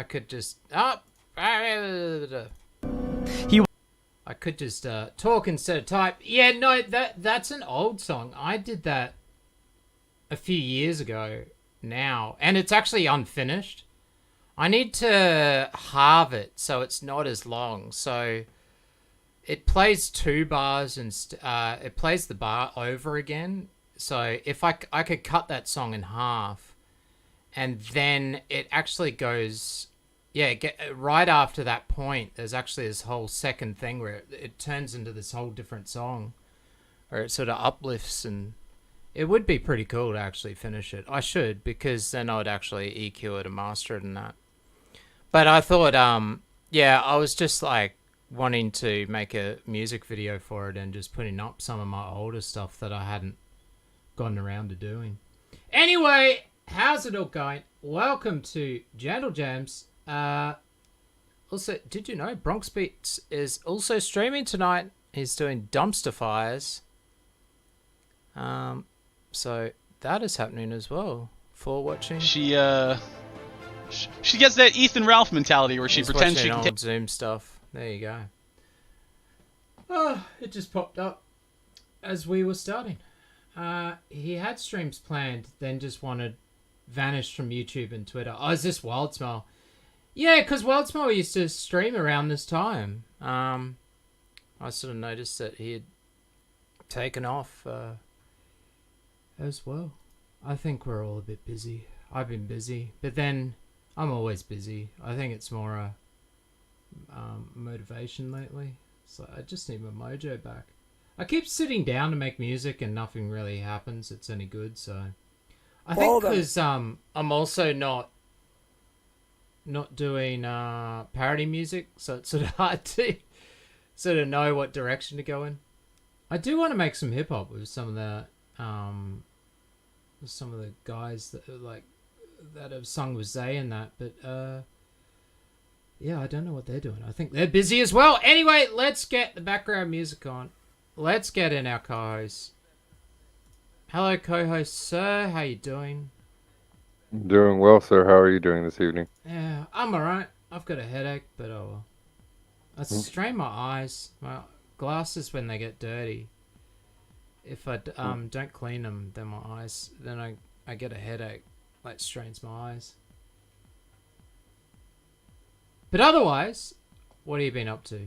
I could just I could just talk instead of type. Yeah, no, that's an old song. I did that a few years ago now, and it's actually unfinished. I need to halve it so it's not as long. So it plays 2 bars and it plays the bar over again. So if I could cut that song in half, and then it actually goes, yeah, right after that point, there's actually this whole second thing where it turns into this whole different song, or it sort of uplifts, and it would be pretty cool to actually finish it. I should, because then I'd actually EQ it and master it and that. But I thought, yeah, I was just like wanting to make a music video for it and just putting up some of my older stuff that I hadn't gotten around to doing. Anyway, how's it all going? Welcome to Jandal Jams. Also, did you know Bronx Beats is also streaming tonight? He's doing dumpster fires. So that is happening as well for watching. She gets that Ethan Ralph mentality where she pretends she can take Zoom stuff. There you go. Oh, it just popped up as we were starting. He had streams planned, then just vanished from YouTube and Twitter. Oh, is this Wild Smell? Yeah, because Wild Smell used to stream around this time. I sort of noticed that he had taken off as well. I think we're all a bit busy. I've been busy, but then I'm always busy. I think it's more a motivation lately. So I just need my mojo back. I keep sitting down to make music and nothing really happens. It's any good, so I think because I'm also not doing parody music, so it's sort of hard to sort of know what direction to go in. I do want to make some hip hop with some of the guys that have sung with Zay and that, but yeah, I don't know what they're doing. I think they're busy as well. Anyway, let's get the background music on. Let's get in our co-host. Hello, co-host sir. How you doing? Doing well, sir. How are you doing this evening? Yeah, I'm alright. I've got a headache, but oh well. I strain my eyes. My glasses, when they get dirty, if I don't clean them, then I get a headache. Like, strains my eyes. But otherwise, what have you been up to?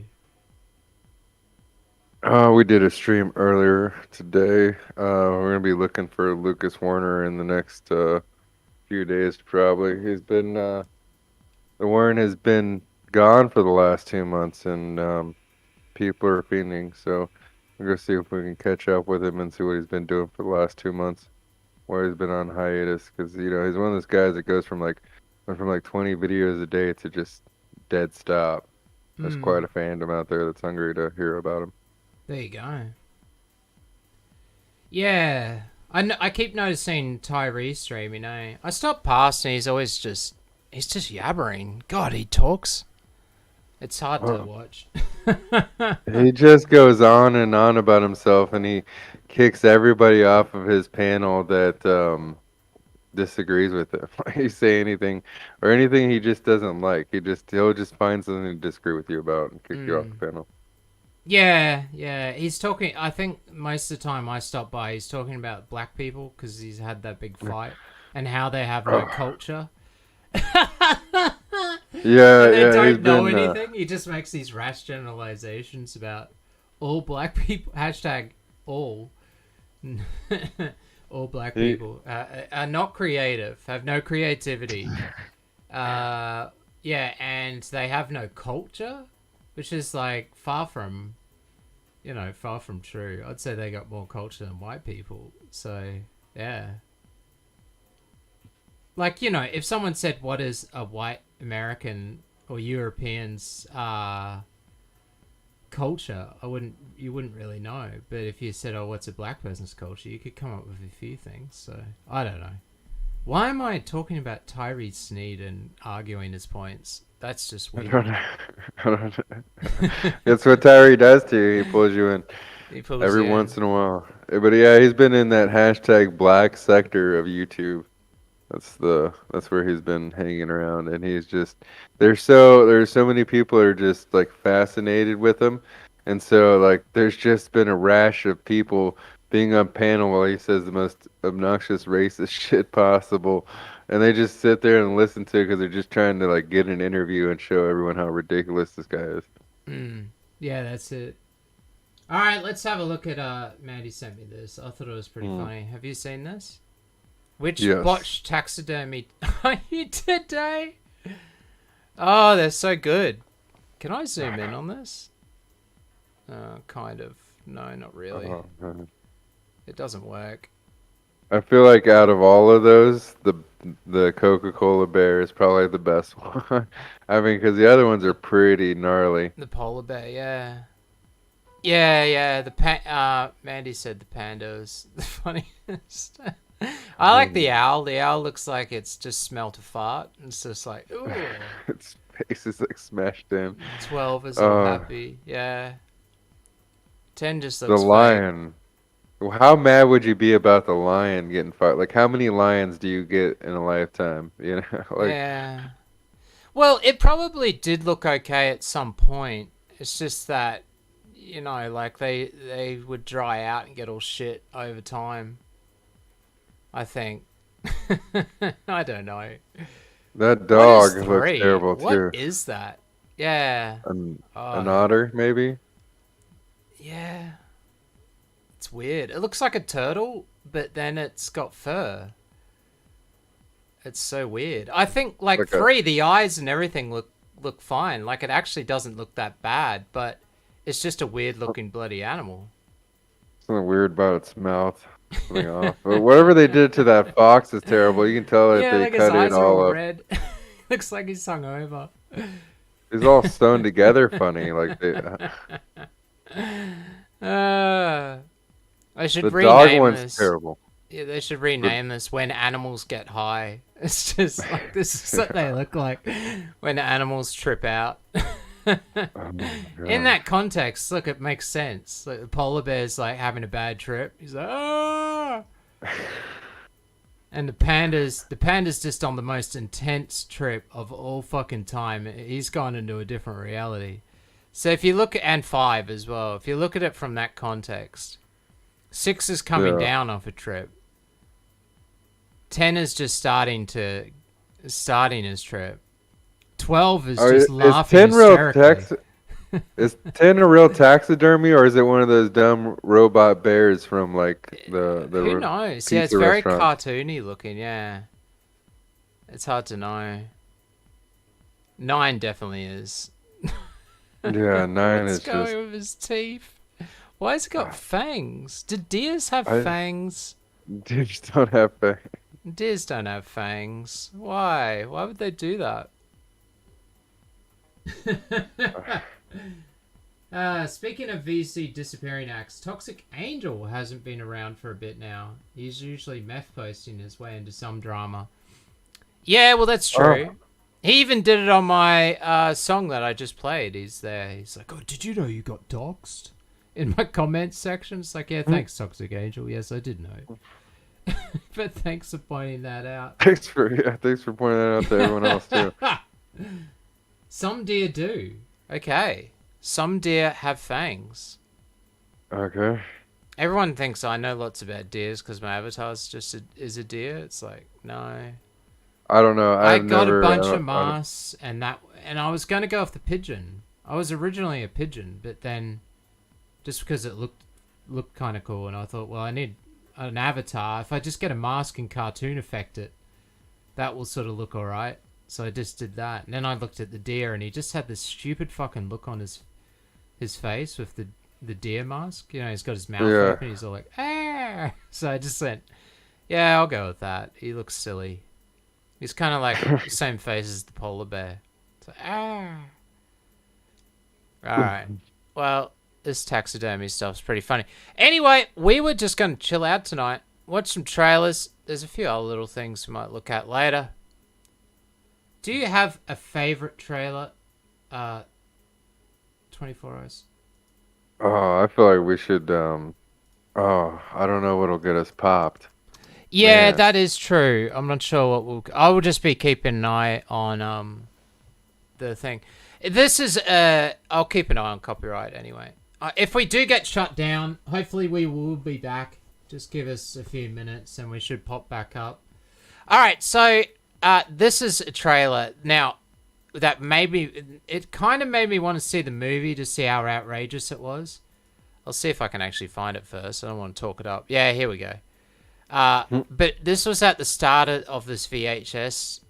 We did a stream earlier today. We're going to be looking for Lucas Warner in the next few days, probably. He's been, the Warren has been gone for the last 2 months, and people are fiending, so we're going to see if we can catch up with him and see what he's been doing for the last 2 months, where he's been on hiatus, because, you know, he's one of those guys that goes from like 20 videos a day to just dead stop. There's quite a fandom out there that's hungry to hear about him. There you go. Yeah, I keep noticing Tyree streaming. I stop past and he's just yabbering. God, he talks. It's hard to watch. He just goes on and on about himself, and he kicks everybody off of his panel that disagrees with him. He say anything or anything he just doesn't like. He'll just find something to disagree with you about and kick you off the panel. Yeah. He's talking. I think most of the time I stop by, he's talking about black people because he's had that big fight and how they have no culture. They don't know anything. He just makes these rash generalizations about all black people. Hashtag all. All black people are not creative, have no creativity. Yeah, and they have no culture, which is like far from true. I'd say they got more culture than white people. So, yeah. Like, you know, if someone said, what is a white American or European's culture, you wouldn't really know. But if you said, oh, what's a black person's culture, you could come up with a few things. So, I don't know. Why am I talking about Tyree Sneed and arguing his points? That's just weird. I don't know. That's what Tyree does to you. He pulls you in every once in a while. But yeah, he's been in that hashtag black sector of YouTube That's where he's been hanging around, and he's just there's so many people that are just like fascinated with him, and so like there's just been a rash of people being on panel while he says the most obnoxious racist shit possible, and they just sit there and listen to it because they're just trying to like get an interview and show everyone how ridiculous this guy is. Yeah, that's it. All right, let's have a look at. Mandy sent me this. I thought it was pretty funny. Have you seen this? Which Yes. botched taxidermy are you today? Oh, they're so good. Can I zoom in on this? Kind of. No, not really. Oh, It doesn't work. I feel like out of all of those, the Coca-Cola bear is probably the best one. I mean, because the other ones are pretty gnarly. The polar bear, yeah. Yeah. The Mandy said the panda was the funniest. I like the owl. The owl looks like it's just smelt a fart. It's just like, ooh. Its face is like smashed in. 12 is all happy. Yeah. 10 just The looks fake. lion. How mad would you be about the lion getting fired? Like, how many lions do you get in a lifetime? You know, like Yeah. Well, it probably did look okay at some point. It's just that, you know, like they would dry out and get all shit over time. I think. I don't know. that dog What is looks 3? terrible What too. is that? Yeah. An otter, maybe. Yeah. It's weird. It looks like a turtle, but then it's got fur. It's so weird. I think like 3, the eyes and everything look fine. Like it actually doesn't look that bad, but it's just a weird looking bloody animal. Something weird about its mouth. Something off. But whatever they did to that fox is terrible. You can tell that Yeah, they like his cut eyes it are all all up. red. Looks like he's hungover. He's all sewn together funny. Like I should the rename dog one's this. terrible. Yeah, they should rename this When Animals Get High. It's just like this is what they look like when animals trip out. Oh my God. In that context, look, it makes sense. Like the polar bear's like having a bad trip. He's like, ah. And the panda's just on the most intense trip of all fucking time. He's gone into a different reality. So if you look at, and 5 as well, if you look at it from that context, 6 is coming down off a trip. 10 is just starting his trip. 12 is just laughing hysterically. Is 10 a real taxidermy, or is it one of those dumb robot bears from like the Who knows? Yeah, it's very cartoony looking. Yeah, it's hard to know. 9 definitely is. Yeah, 9 What's is going just. with his teeth? Why has it got fangs? Do deers have fangs? Deers don't have fangs. Deers don't have fangs. Why? Why would they do that? Speaking of VC disappearing acts, Toxic Angel hasn't been around for a bit now. He's usually meth posting his way into some drama. Yeah, well, that's true. Oh. He even did it on my song that I just played. He's there. He's like, oh, did you know you got doxxed? In my comments section. It's like, yeah, thanks, Toxic Angel. Yes, I did know. But thanks for pointing that out. Thanks for pointing that out to everyone else, too. Some deer do. Okay. Some deer have fangs. Okay. Everyone thinks I know lots about deers because my avatar is a deer. It's like, no. I don't know. I got a bunch of masks and I was going to go off the pigeon. I was originally a pigeon, but then just because it looked kind of cool, and I thought, well, I need an avatar. If I just get a mask and cartoon effect it, that will sort of look all right. So I just did that. And then I looked at the deer, and he just had this stupid fucking look on his face with the deer mask. You know, he's got his mouth open. He's all like, ah. So I just went, yeah, I'll go with that. He looks silly. He's kind of like the same face as the polar bear. It's like, ah. All right. Well, this taxidermy stuff's pretty funny. Anyway, we were just going to chill out tonight, watch some trailers. There's a few other little things we might look at later. Do you have a favorite trailer? 24 Hours. Oh, I feel like we should. I don't know what'll get us popped. Yeah, Man. that is true. I'm not sure what will. I will just be keeping an eye on the thing. This is I'll keep an eye on copyright anyway. If we do get shut down, hopefully we will be back. Just give us a few minutes and we should pop back up. All right, so this is a trailer. Now, that it kind of made me want to see the movie to see how outrageous it was. I'll see if I can actually find it first. I don't want to talk it up. Yeah, here we go. But this was at the start of this VHS.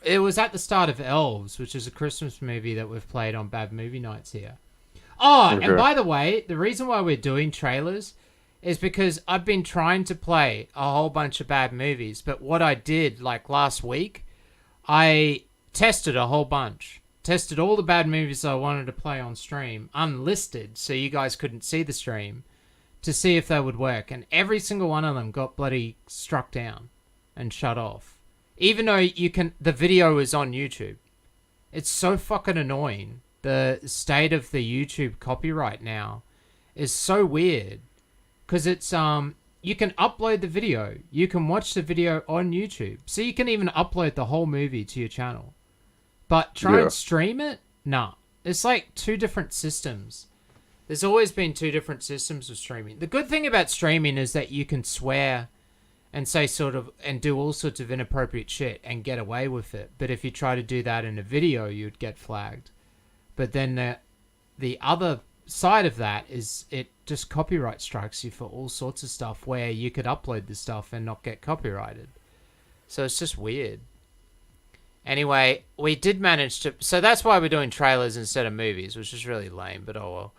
It was at the start of Elves, which is a Christmas movie that we've played on Bad Movie Nights here. Oh, Okay. and by the way, the reason why we're doing trailers is because I've been trying to play a whole bunch of bad movies, but what I did, like last week, I tested a whole bunch. Tested all the bad movies I wanted to play on stream, unlisted, so you guys couldn't see the stream, to see if they would work, and every single one of them got bloody struck down and shut off. Even though the video is on YouTube. It's so fucking annoying. The state of the YouTube copyright now is so weird. Because it's, you can upload the video. You can watch the video on YouTube. So you can even upload the whole movie to your channel. But try and stream it? Nah. It's like two different systems. There's always been two different systems of streaming. The good thing about streaming is that you can swear and say and do all sorts of inappropriate shit and get away with it. But if you try to do that in a video, you'd get flagged. But then the other side of that is it just copyright strikes you for all sorts of stuff where you could upload the stuff and not get copyrighted. So it's just weird. Anyway, we did manage to... So that's why we're doing trailers instead of movies, which is really lame, but oh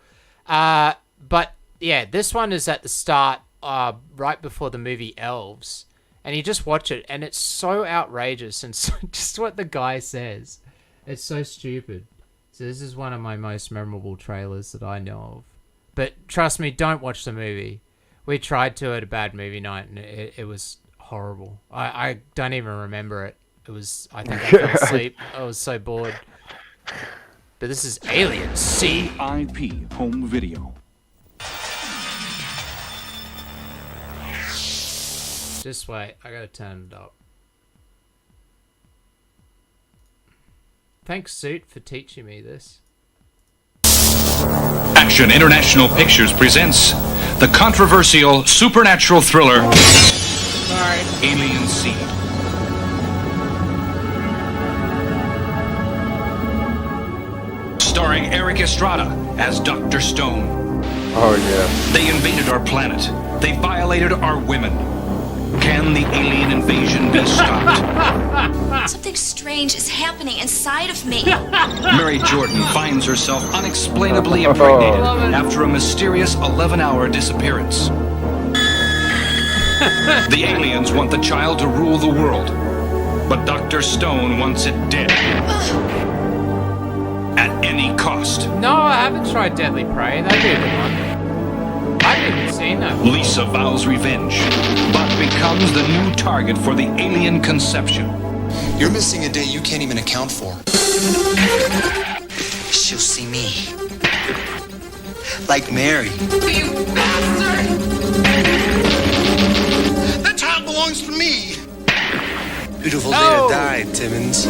well. But yeah, this one is at the start, right before the movie Elves. And you just watch it, and it's so outrageous, and so, just what the guy says. It's so stupid. So this is one of my most memorable trailers that I know of. But trust me, don't watch the movie. We tried to at a Bad Movie Night, and it was horrible. I don't even remember it. I think I fell asleep. I was so bored. But this is Alien Seed. IP home video. Just wait, I gotta turn it up. Thanks, Suit, for teaching me this. Action International Pictures presents the controversial supernatural thriller Sorry. Alien Seed. Starring Eric Estrada as Dr. Stone. Oh yeah. They invaded our planet. They violated our women. Can the alien invasion be stopped? Something strange is happening inside of me. Mary Jordan finds herself unexplainably impregnated after a mysterious 11-hour disappearance. The aliens want the child to rule the world, but Dr. Stone wants it dead. At any cost. No, I haven't tried Deadly Prey. That'd be a good one. I haven't even seen that. Lisa vows revenge, but becomes the new target for the alien conception. You're missing a day you can't even account for. She'll see me. Like Mary. You bastard! That child belongs to me! Beautiful day to die, Timmons.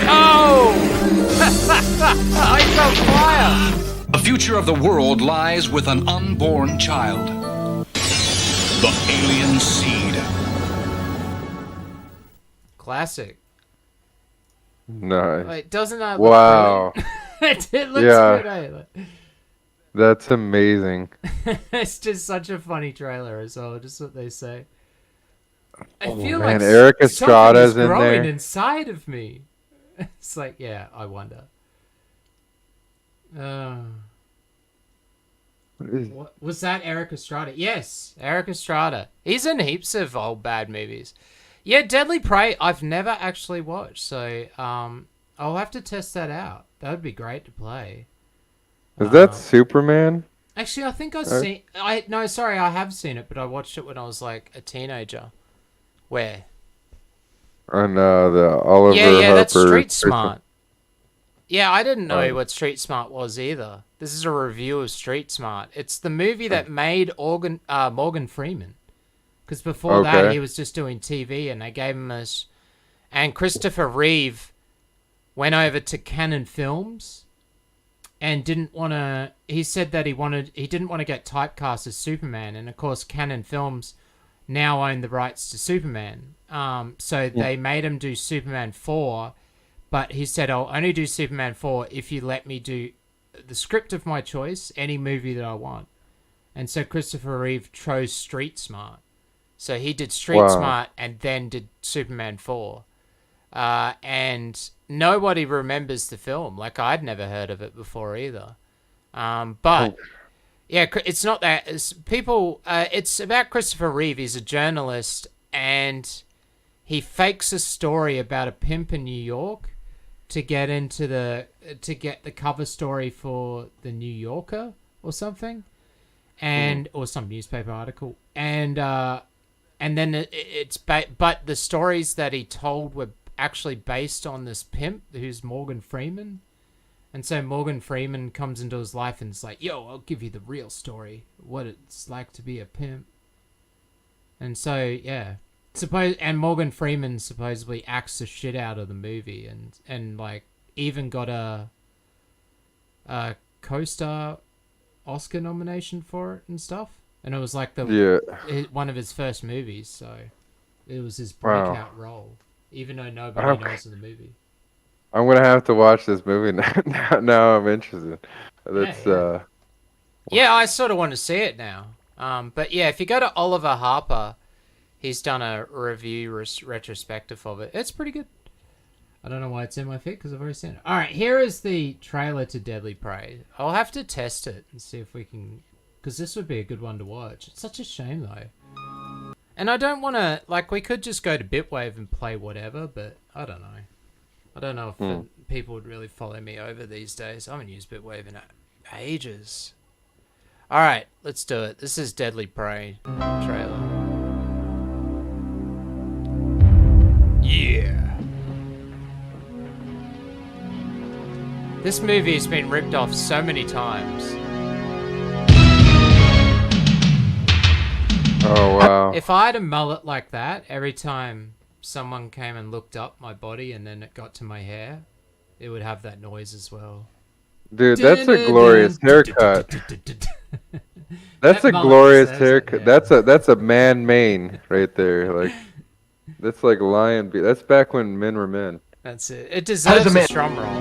Oh! I felt fire! The future of the world lies with an unborn child. The alien seed. Classic. Nice. Wait, doesn't that Wow. look good? It looks Yeah. good, eh? That's amazing. It's just such a funny trailer as well, just what they say. I feel man, like Eric something Estrada's is in growing there. inside of me. It's like, yeah, I wonder. What, was that Eric Estrada? Yes, Eric Estrada. He's in heaps of old bad movies. Yeah, Deadly Prey, I've never actually watched, so I'll have to test that out. That would be great to play. Is that Superman? Actually, I think I've seen... I have seen it, but I watched it when I was like a teenager. Where? On the Oliver Yeah, that's Harper Street person. Smart. Yeah, I didn't know what Street Smart was either. This is a review of Street Smart. It's the movie that made Morgan Freeman. because before that Okay. he was just doing TV, and they gave him this. And Christopher Reeve went over to Canon Films and didn't want to. He said that he didn't want to get typecast as Superman, and of course Canon Films now own the rights to Superman. So they made him do Superman 4, but he said, I'll only do Superman 4 if you let me do the script of my choice, any movie that I want. And so Christopher Reeve chose Street Smart. So he did Street Smart and then did Superman 4. And nobody remembers the film. Like, I'd never heard of it before either. But... yeah, it's not that. It's about Christopher Reeve. He's a journalist, and he fakes a story about a pimp in New York to get the cover story for the New Yorker or something, or some newspaper article, and then but the stories that he told were actually based on this pimp who's Morgan Freeman. And so Morgan Freeman comes into his life and is like, yo, I'll give you the real story, what it's like to be a pimp. And so, yeah. And Morgan Freeman supposedly acts the shit out of the movie and like, even got a co-star Oscar nomination for it and stuff. And it was like one of his first movies, so it was his breakout role, even though nobody knows of the movie. I'm gonna have to watch this movie now. Now I'm interested. That's yeah, I sort of want to see it now. But yeah, if you go to Oliver Harper, he's done a review retrospective of it. It's pretty good. I don't know why it's in my feed because I've already seen it. All right, here is the trailer to Deadly Prey. I'll have to test it and see if we can, because this would be a good one to watch. It's such a shame though. And I don't want to, like, we could just go to Bitwave and play whatever, but I don't know. I don't know if people would really follow me over these days. I haven't used Bitwave in ages. Alright, let's do it. This is Deadly Prey trailer. Yeah. This movie has been ripped off so many times. Oh, wow. If I had a mullet like that, every time someone came and looked up my body and then it got to my hair, it would have that noise as well. Dude, that's a glorious haircut. That's a glorious haircut. That's a man mane right there. Like, that's like lion. That's back when men were men. That's it. It deserves a drum roll.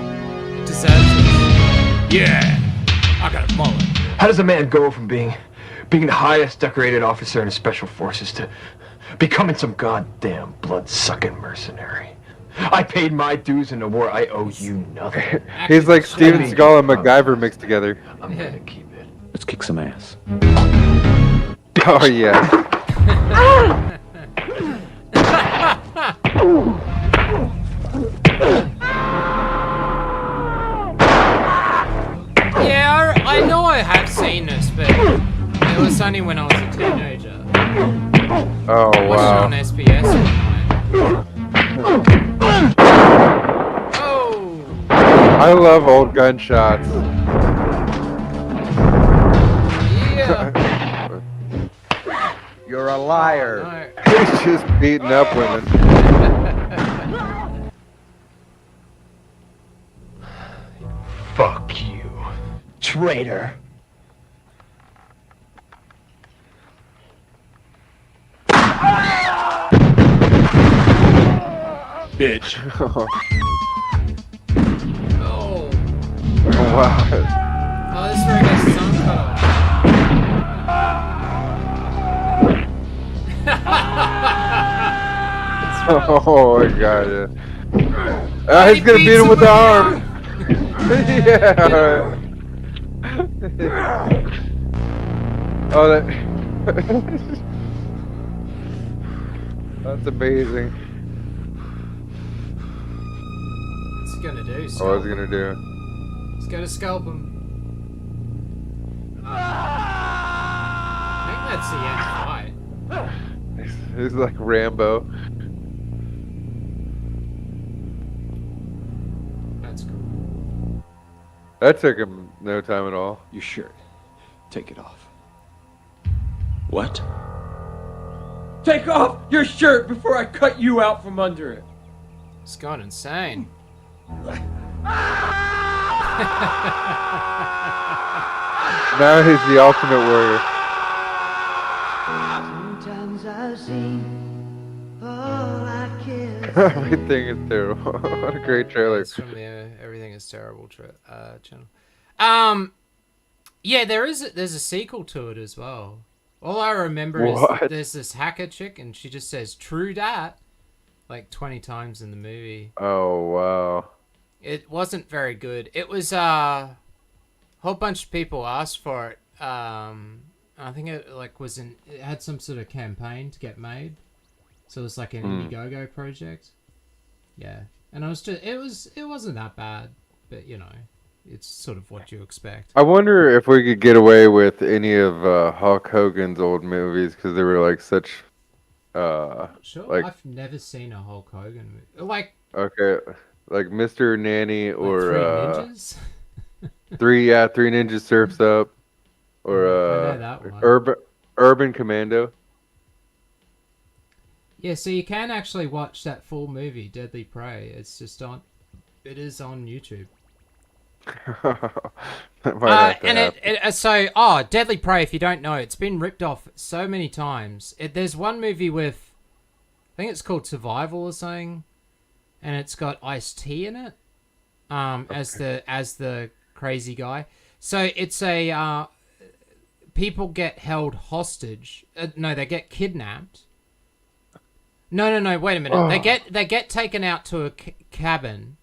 It deserves it. Yeah, I got a mullet. How does a man go from being the highest decorated officer in the special forces to becoming some goddamn blood-sucking mercenary? I paid my dues in the war. I owe you nothing. He's like Steven Seagal and MacGyver mixed together. I'm gonna keep it. Let's kick some ass. Oh yeah. Yeah, I know I have seen this, but it was only when I was a teenager. Oh I watched wow. it on SBS one night. Oh! I love old gunshots. Yeah! You're a liar. Oh, no. He's just beating up women. Fuck you, traitor. Bitch. Oh Oh! wow. Oh, this is where he gets his arm cut off. Oh my god. Yeah. He's gonna beat him with the arm. Yeah. Oh, that. That's amazing. What's he gonna do? Oh, what's he gonna do? He's gonna scalp him. I think that's the end fight. He's like Rambo. That's cool. That took him no time at all. Your shirt. Take it off. What? Take off your shirt before I cut you out from under it. It's gone insane. Now he's the ultimate warrior. Sometimes I see all I care. Everything is terrible. What a great trailer. It's from the Everything is Terrible channel. Yeah, there's a sequel to it as well. All I remember is there's this hacker chick and she just says "True dat" like 20 times in the movie. Oh wow. It wasn't very good. It was a whole bunch of people asked for it. I think it it had some sort of campaign to get made. So it was like an Indiegogo project. Yeah. And it wasn't that bad, but you know, it's sort of what you expect. I wonder if we could get away with any of Hulk Hogan's old movies because they were like such. Sure, like, I've never seen a Hulk Hogan movie. Like Mr. Nanny or Three Ninjas. Three Ninjas Surfs Up, or I know that one. Urban Commando. Yeah, so you can actually watch that full movie, Deadly Prey. It is on YouTube. Deadly Prey, if you don't know, it's been ripped off so many times. There's one movie with, I think it's called Survival or something, and it's got Ice-T in it, as the crazy guy. So it's a people get held hostage. No, they get kidnapped. No. Wait a minute. Oh. They get taken out to a cabin.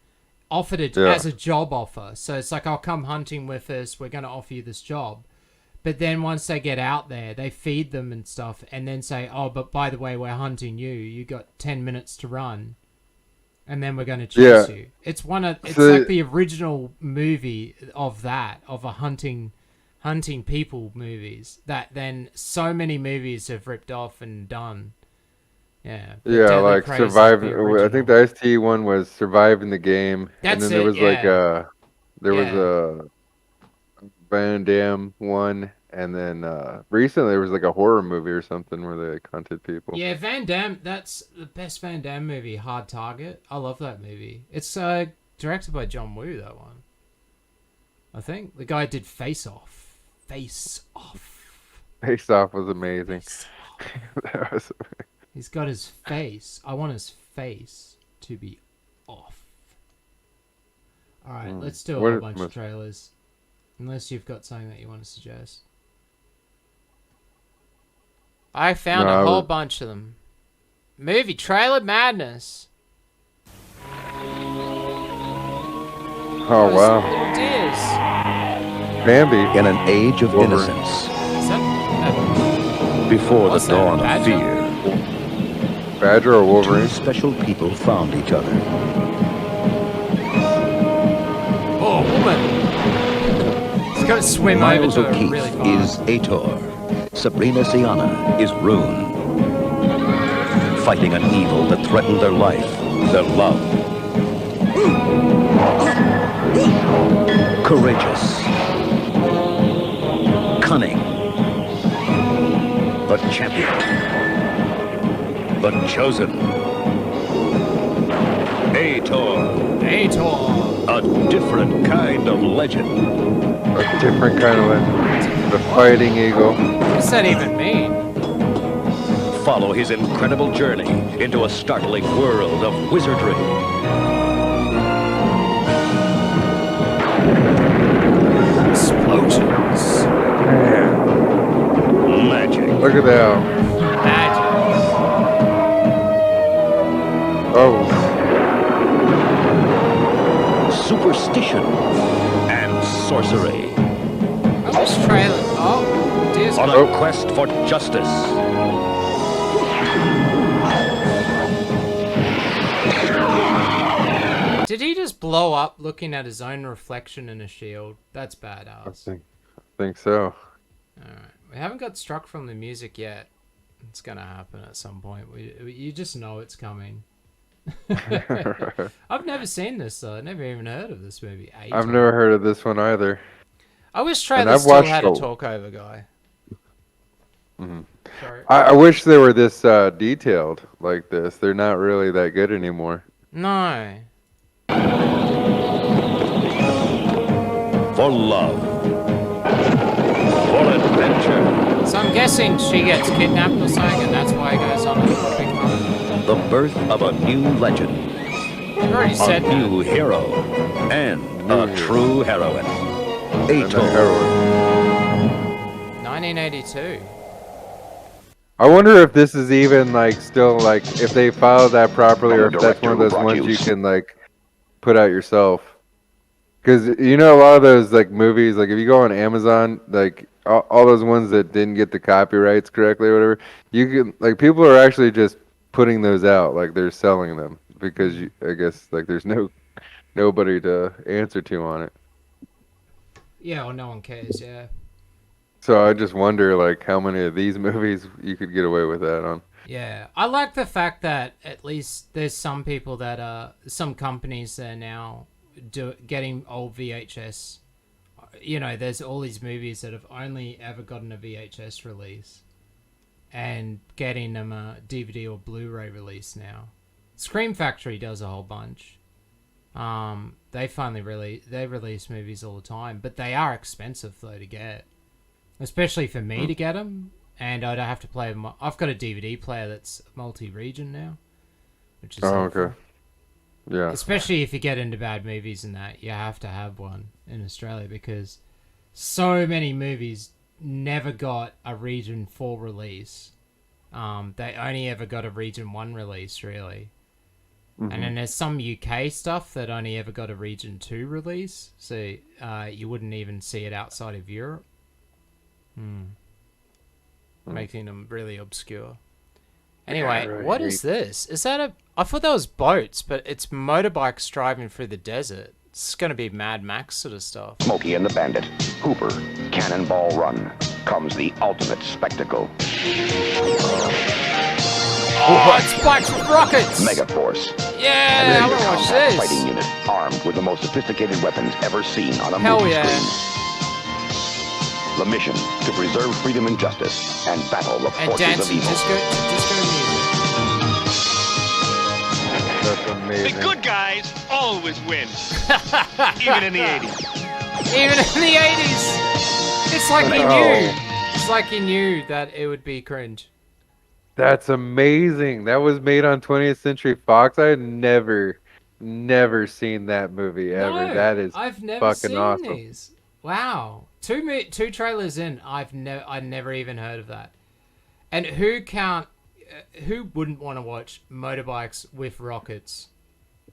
Offered it as a job offer. So it's like, "I'll come hunting with us. We're going to offer you this job." But then once they get out there, they feed them and stuff and then say, "Oh, but by the way, we're hunting you. You got 10 minutes to run. And then we're going to chase you." It's like the original movie of a hunting people movies that then so many movies have ripped off and done. Yeah. Like Survive. I think the Ice-T one was Surviving the Game. And then there was was a Van Damme one. And then recently there was like a horror movie or something where they hunted people. Yeah, Van Damme. That's the best Van Damme movie, Hard Target. I love that movie. It's directed by John Woo, that one. I think. The guy did Face Off. Face Off. Face Off was amazing. That was amazing. He's got his face. I want his face to be off. Alright, let's do a whole bunch of trailers. Unless you've got something that you want to suggest. I found a whole bunch of them. Movie trailer madness. Oh, wow. Little deers. Bambi. In an age of innocence. Before the dawn of fear. Badger or Wolverine? Two special people found each other. Oh, woman! He's got to swim Miles over to O'Keefe really far. is Ator. Sabrina Siana is Rune. Fighting an evil that threatened their life, their love. Courageous. Cunning. The champion. The chosen. Ator. A different kind of legend. A different kind of legend. The Fighting Eagle. What does that even mean? Follow his incredible journey into a startling world of wizardry. Explosions. Man. Magic. Look at that. Magic. Oh. Superstition and sorcery. I was trailing. Oh, dear's on a quest for justice. Did he just blow up looking at his own reflection in a shield? That's badass. I think so. Alright. We haven't got struck from the music yet. It's gonna happen at some point. You just know it's coming. I've never seen this though. I never even heard of this movie. I've never heard of this one either. I wish trailers still had a talk over guy. Mm-hmm. Sorry. I wish they were this detailed like this. They're not really that good anymore. No. For love. For adventure. So I'm guessing she gets kidnapped or something, and that's why it goes on a big run. The birth of a new legend. I've already said a new hero. And a true heroine. Atoll. 1982. I wonder if this is even like still like if they filed that properly, or if that's one of those ones you can like put out yourself. Because you know, a lot of those like movies, like if you go on Amazon, like all those ones that didn't get the copyrights correctly or whatever, you can like people are actually just putting those out, like they're selling them because I guess like there's nobody to answer to on it. Yeah, well, no one cares. Yeah. So I just wonder like how many of these movies you could get away with that on. Yeah, I like the fact that at least there's some people that some companies that are now getting old VHS. You know, there's all these movies that have only ever gotten a VHS release, and getting them a DVD or Blu-ray release now. Scream Factory does a whole bunch. They release movies all the time, but they are expensive though to get, especially for me to get them. And I don't have to play. I've got a DVD player that's multi-region now, which is helpful. Okay. Yeah. Especially if you get into bad movies and that, you have to have one in Australia because so many movies never got a Region 4 release. They only ever got a Region 1 release, really. Mm-hmm. And then there's some UK stuff that only ever got a Region 2 release, so you wouldn't even see it outside of Europe. Making them really obscure. Anyway, what is this? Is that a... I thought that was boats, but it's motorbikes driving through the desert. It's going to be Mad Max sort of stuff. Smokey and the Bandit, Hooper, Cannonball Run. Comes the ultimate spectacle. Oh, it's bikes with rockets! Megaforce. Yeah, I want to watch this. Fighting unit armed with the most sophisticated weapons ever seen on a movie screen. The mission to preserve freedom and justice and battle the forces of evil. Disco music. That's amazing. The good guys always win. Even in the 80s. Even in the 80s. It's like he knew. It's like he knew that it would be cringe. That's amazing. That was made on 20th Century Fox. I had never seen that movie ever. No, that is I've never fucking seen awesome. These. Wow. Two trailers in, I've never even heard of that. And who wouldn't want to watch motorbikes with rockets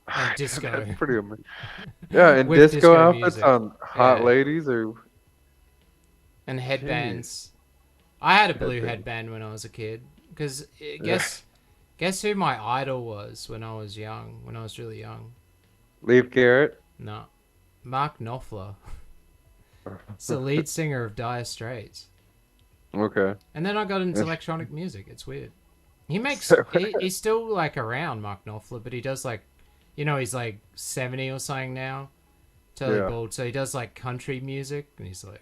and disco? That's pretty amazing. Yeah, and disco outfits music. On hot ladies and headbands. I had a blue headband when I was a kid. Because guess who my idol was when I was young? When I was really young. Leaf Garrett? No, Mark Knopfler. It's the lead singer of Dire Straits. Okay. And then I got into electronic music. It's weird. He makes he's still like around, Mark Knopfler, but he does like, you know, he's like 70 or something now. Totally bald. So he does like country music, and he's like,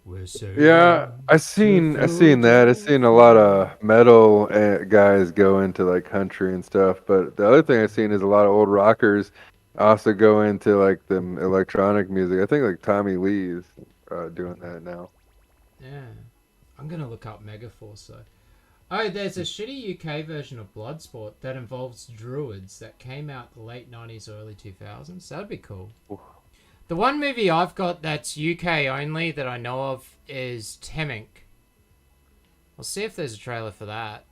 we're so I seen that. I've seen a lot of metal guys go into like country and stuff, but the other thing I've seen is a lot of old rockers also go into like the electronic music. I think like Tommy Lee's doing that now. Yeah, I'm gonna look up Megaforce though. Oh, there's a shitty UK version of Bloodsport that involves druids that came out the late 90s, early 2000s. That'd be cool. Ooh. The one movie I've got that's UK only that I know of is Temminck. I'll see if there's a trailer for that.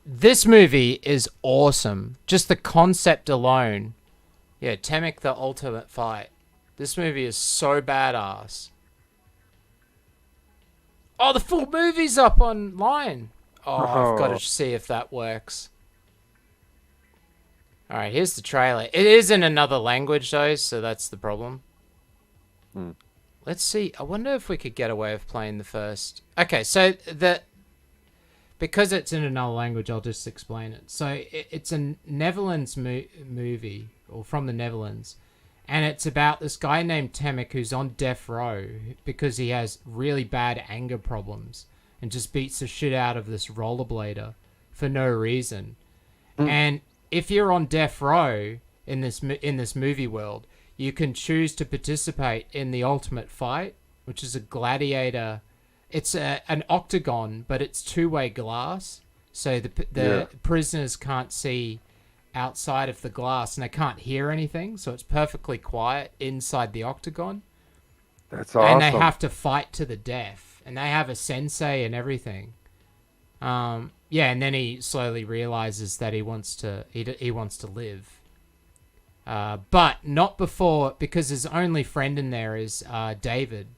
This movie is awesome. Just the concept alone. Yeah, Temminck the Ultimate Fight. This movie is so badass. Oh, the full movie's up online. I've got to see if that works. Alright, here's the trailer. It is in another language though, so that's the problem. Let's see. I wonder if we could get away with playing the first... Okay, so because it's in another language, I'll just explain it. So it's a Netherlands movie, or from the Netherlands, And it's about this guy named Temek who's on death row because he has really bad anger problems and just beats the shit out of this rollerblader for no reason. And if you're on death row in this movie world, you can choose to participate in the ultimate fight, which is a gladiator. It's an octagon, but it's two-way glass, so the prisoners can't see outside of the glass and they can't hear anything, so it's perfectly quiet inside the octagon. That's awesome. And they have to fight to the death, and they have a sensei and everything. Yeah, and then he slowly realizes that he wants to live. But not before, because his only friend in there is David.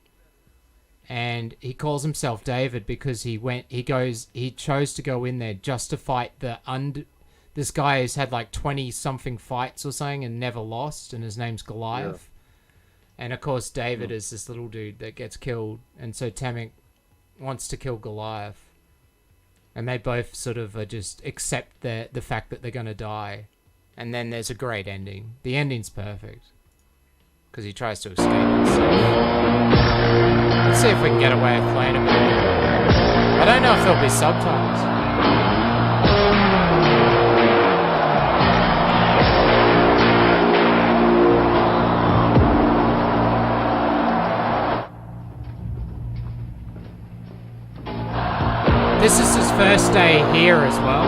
And he calls himself David because he chose to go in there just to fight this guy who's had like 20-something fights or something and never lost, and his name's Goliath. Yeah. And of course David is this little dude that gets killed, and so Temek wants to kill Goliath. And they both sort of just accept the fact that they're going to die. And then there's a great ending. The ending's perfect. Because he tries to escape himself. Let's see if we can get away with playing a movie. I don't know if there'll be subtitles. This is his first day here as well.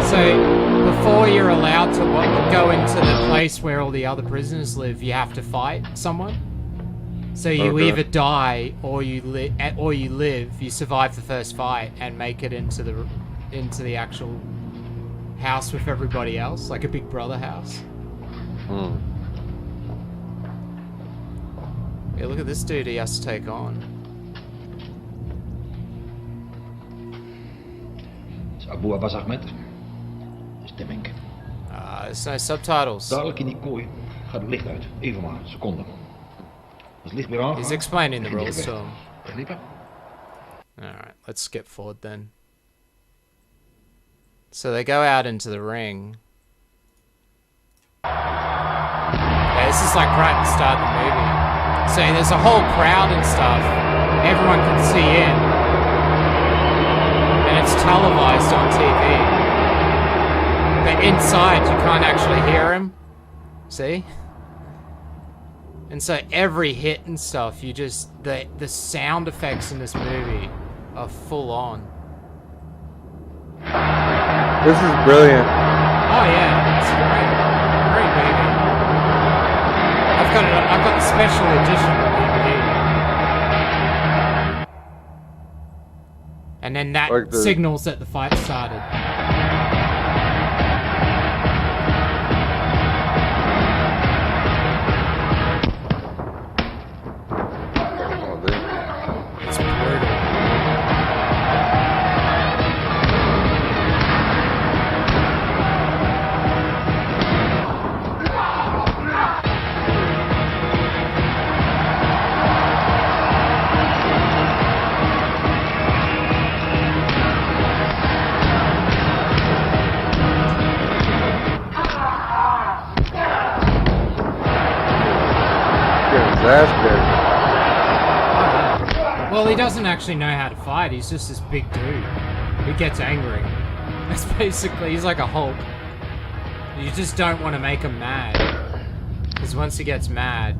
So before you're allowed to go into the place where all the other prisoners live, you have to fight someone. So you either die or you live. You survive the first fight and make it into the actual house with everybody else, like a Big Brother house. Yeah, look at this dude he has to take on. Abu Abbas Ahmed. Stemming. There's no subtitles. Dadelijk in die kooi gaat het licht uit. Even maar, seconde. Als het licht weer aangaat... He's explaining the rules to him. Alright, let's skip forward then. So they go out into the ring. Yeah, this is like right at the start of the movie. So there's a whole crowd and stuff. Everyone can see in. And it's televised on TV. But inside, you can't actually hear him. See? And so every hit and stuff, you just... The sound effects in this movie are full on. This is brilliant. Oh yeah, it's great. Great movie. I've got the special edition on DVD. And then that like signals that the fight started. It's brutal. Well, he doesn't actually know how to fight. He's just this big dude who gets angry. That's basically, he's like a Hulk. You just don't want to make him mad. Because once he gets mad,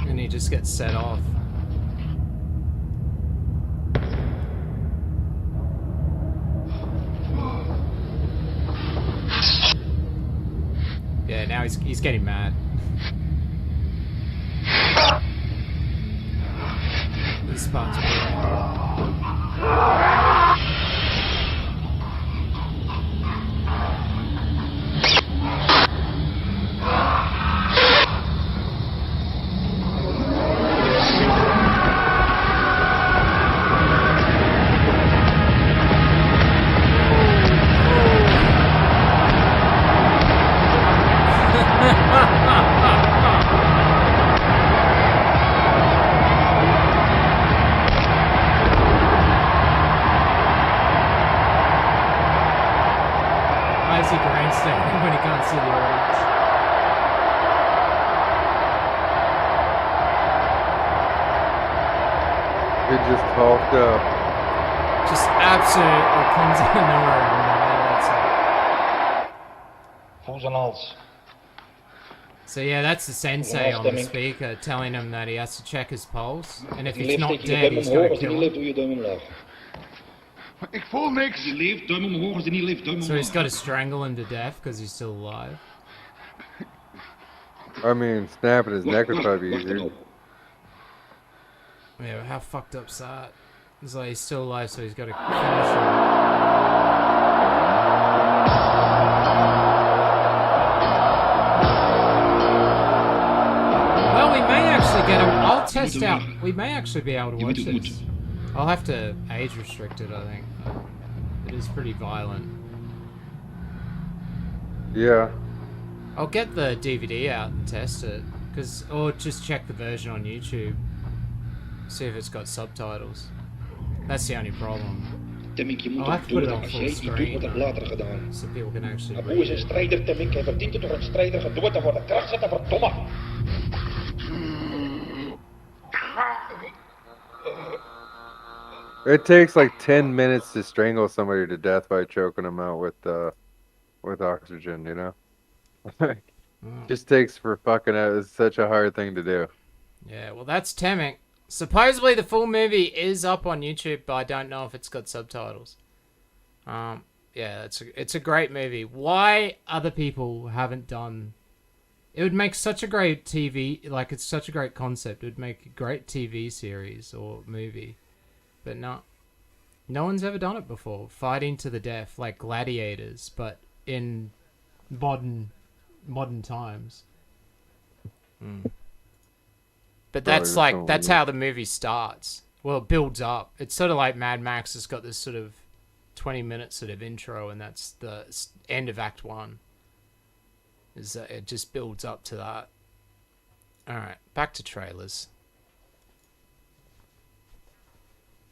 then he just gets set off. Yeah, now he's getting mad. These spots are It just hulked up. Just absolutely comes out of nowhere. Voel zijn hals. So yeah, that's the sensei on the speaker telling him that he has to check his pulse, and if he's not dead, he's going to kill him. Doe je duim omlaag. Ik voel niks. Als hij leeft, duim omhoog. Als hij niet leeft, duim omlaag. So he's got to strangle him to death because he's still alive. I mean, snapping his neck would probably be easier. Yeah, how fucked up's that? It's like he's still alive, so he's got to finish him. Well, we may actually get him. I'll test out. We may actually be able to watch this. I'll have to age restrict it, I think. It is pretty violent. Yeah. I'll get the DVD out and test it, or just check the version on YouTube. See if it's got subtitles. That's the only problem. Temmink, je moet I'll have to put it door. on Als full jij het niet doet, wordt het screen, later gedaan. so people can actually Abu read is een it. strijder, Temmink. Hij verdient het door een strijder gedood te worden. Kracht zetten, verdomme! It takes like 10 minutes to strangle somebody to death by choking them out with oxygen, you know? Just takes for fucking out. It's such a hard thing to do. Yeah, well, that's Temmink. Supposedly the full movie is up on YouTube, but I don't know if it's got subtitles. Yeah, it's a great movie. Why other people haven't done... It would make such a great TV... Like, it's such a great concept. It would make a great TV series or movie. But no one's ever done it before. Fighting to the death, like gladiators, but in modern times. But that's that's how the movie starts. Well, it builds up. It's sort of like Mad Max. It's got this sort of 20-minute sort of intro, and that's the end of Act 1. It just builds up to that. All right, back to trailers.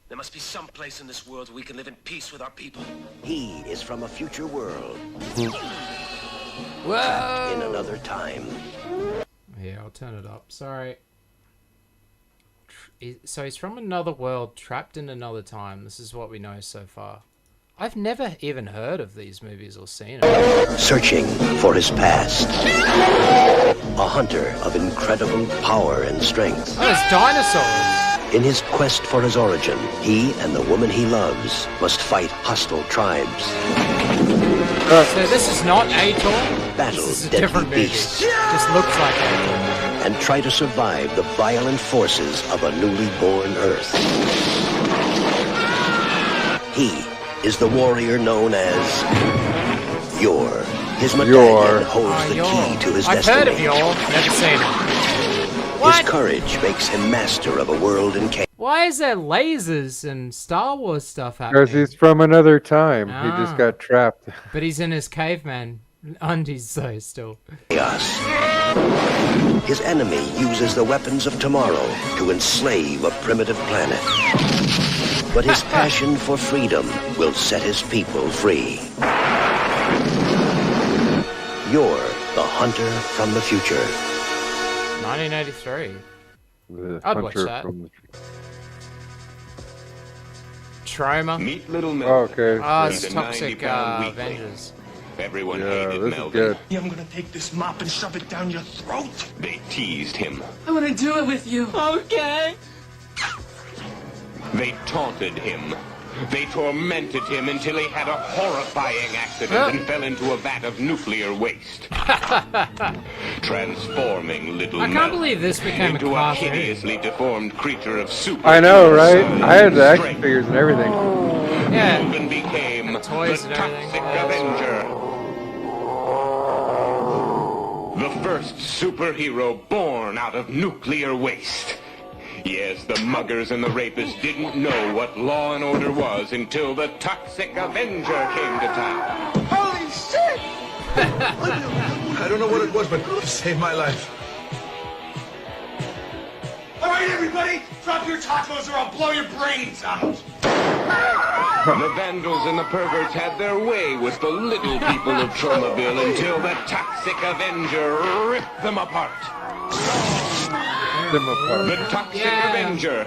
There must be some place in this world where we can live in peace with our people. He is from a future world. Whoa! In another time. Yeah, I'll turn it up. Sorry. So he's from another world, trapped in another time. This is what we know so far. I've never even heard of these movies or seen them. Searching for his past. A hunter of incredible power and strength. Oh, there's dinosaurs! In his quest for his origin, he and the woman he loves must fight hostile tribes. So this is not Ator? Battle This is a deadly different movie. beasts. Just looks like Ator. And try to survive the violent forces of a newly born Earth. He is the warrior known as Yor. His medallion holds the key to his I've destiny. heard of Yor, never seen him. His courage makes him master of a world in chaos. Why is there lasers and Star Wars stuff happening? Because he's from another time. He just got trapped. But he's in his caveman undies though still. His enemy uses the weapons of tomorrow to enslave a primitive planet. But his passion for freedom will set his people free. You're the hunter from the future. 1983. The I'd watch hunter that. from the... Trauma. Meet Little Mel. Oh, okay. Ah, He's it's a Toxic 90-pound weakling. Avengers. Everyone Yeah, hated this is Melvin. good. I'm gonna take this mop and shove it down your throat. They teased him. I want to do it with you. Okay. They taunted him. They tormented him until he had a horrifying accident and fell into a vat of nuclear waste. Transforming little I can't Mel believe this became into a a cartoon. hideously deformed creature of super. I know, right? I had the action figures and everything. Yeah. Melvin became toys the and everything. Toxic Avenger. The first superhero born out of nuclear waste. Yes, the muggers and the rapists didn't know what law and order was until the Toxic Avenger came to town. Holy shit! I don't know what it was, but it saved my life. All right, everybody, drop your tacos or I'll blow your brains out. The vandals and the perverts had their way with the little people of Tromaville until the Toxic Avenger ripped them apart. The Toxic Avenger.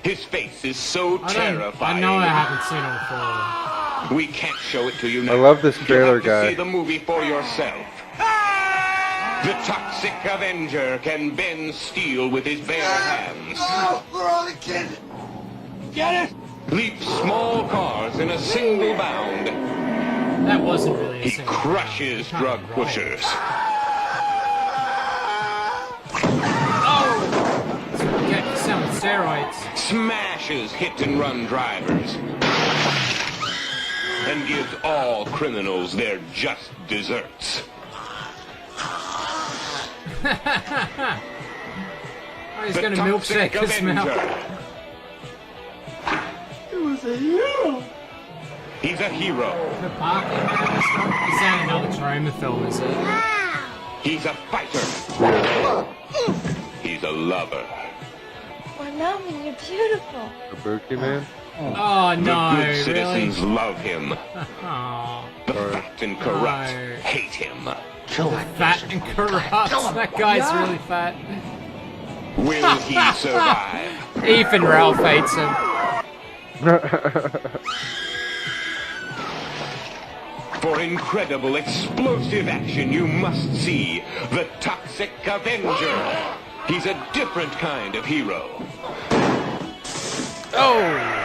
His face is so terrifying. I know I haven't seen it before. We can't show it to you now. I love this trailer, you have to guy. see the movie for yourself. The Toxic Avenger can bend steel with his bare hands. Oh, we're all a kid. Get it? Leap small cars in a single bound. That wasn't really a He single crushes drug pushers. Get some steroids. Smashes hit-and-run drivers. And gives all criminals their just desserts. Oh, he's gonna milkshake his mouth. He was a hero. He's a hero. The parking man is that another Troma film, is it? He's a fighter. He's a lover. Oh, Melvin, you're beautiful. Kabuki Man? Oh, no, The good citizens really? love him. Oh, The fat and corrupt hate him. fat and corrupt. That guy's really fat. Will he survive? Ethan Ralph hates him. For incredible explosive action, you must see the Toxic Avenger. He's a different kind of hero. Oh!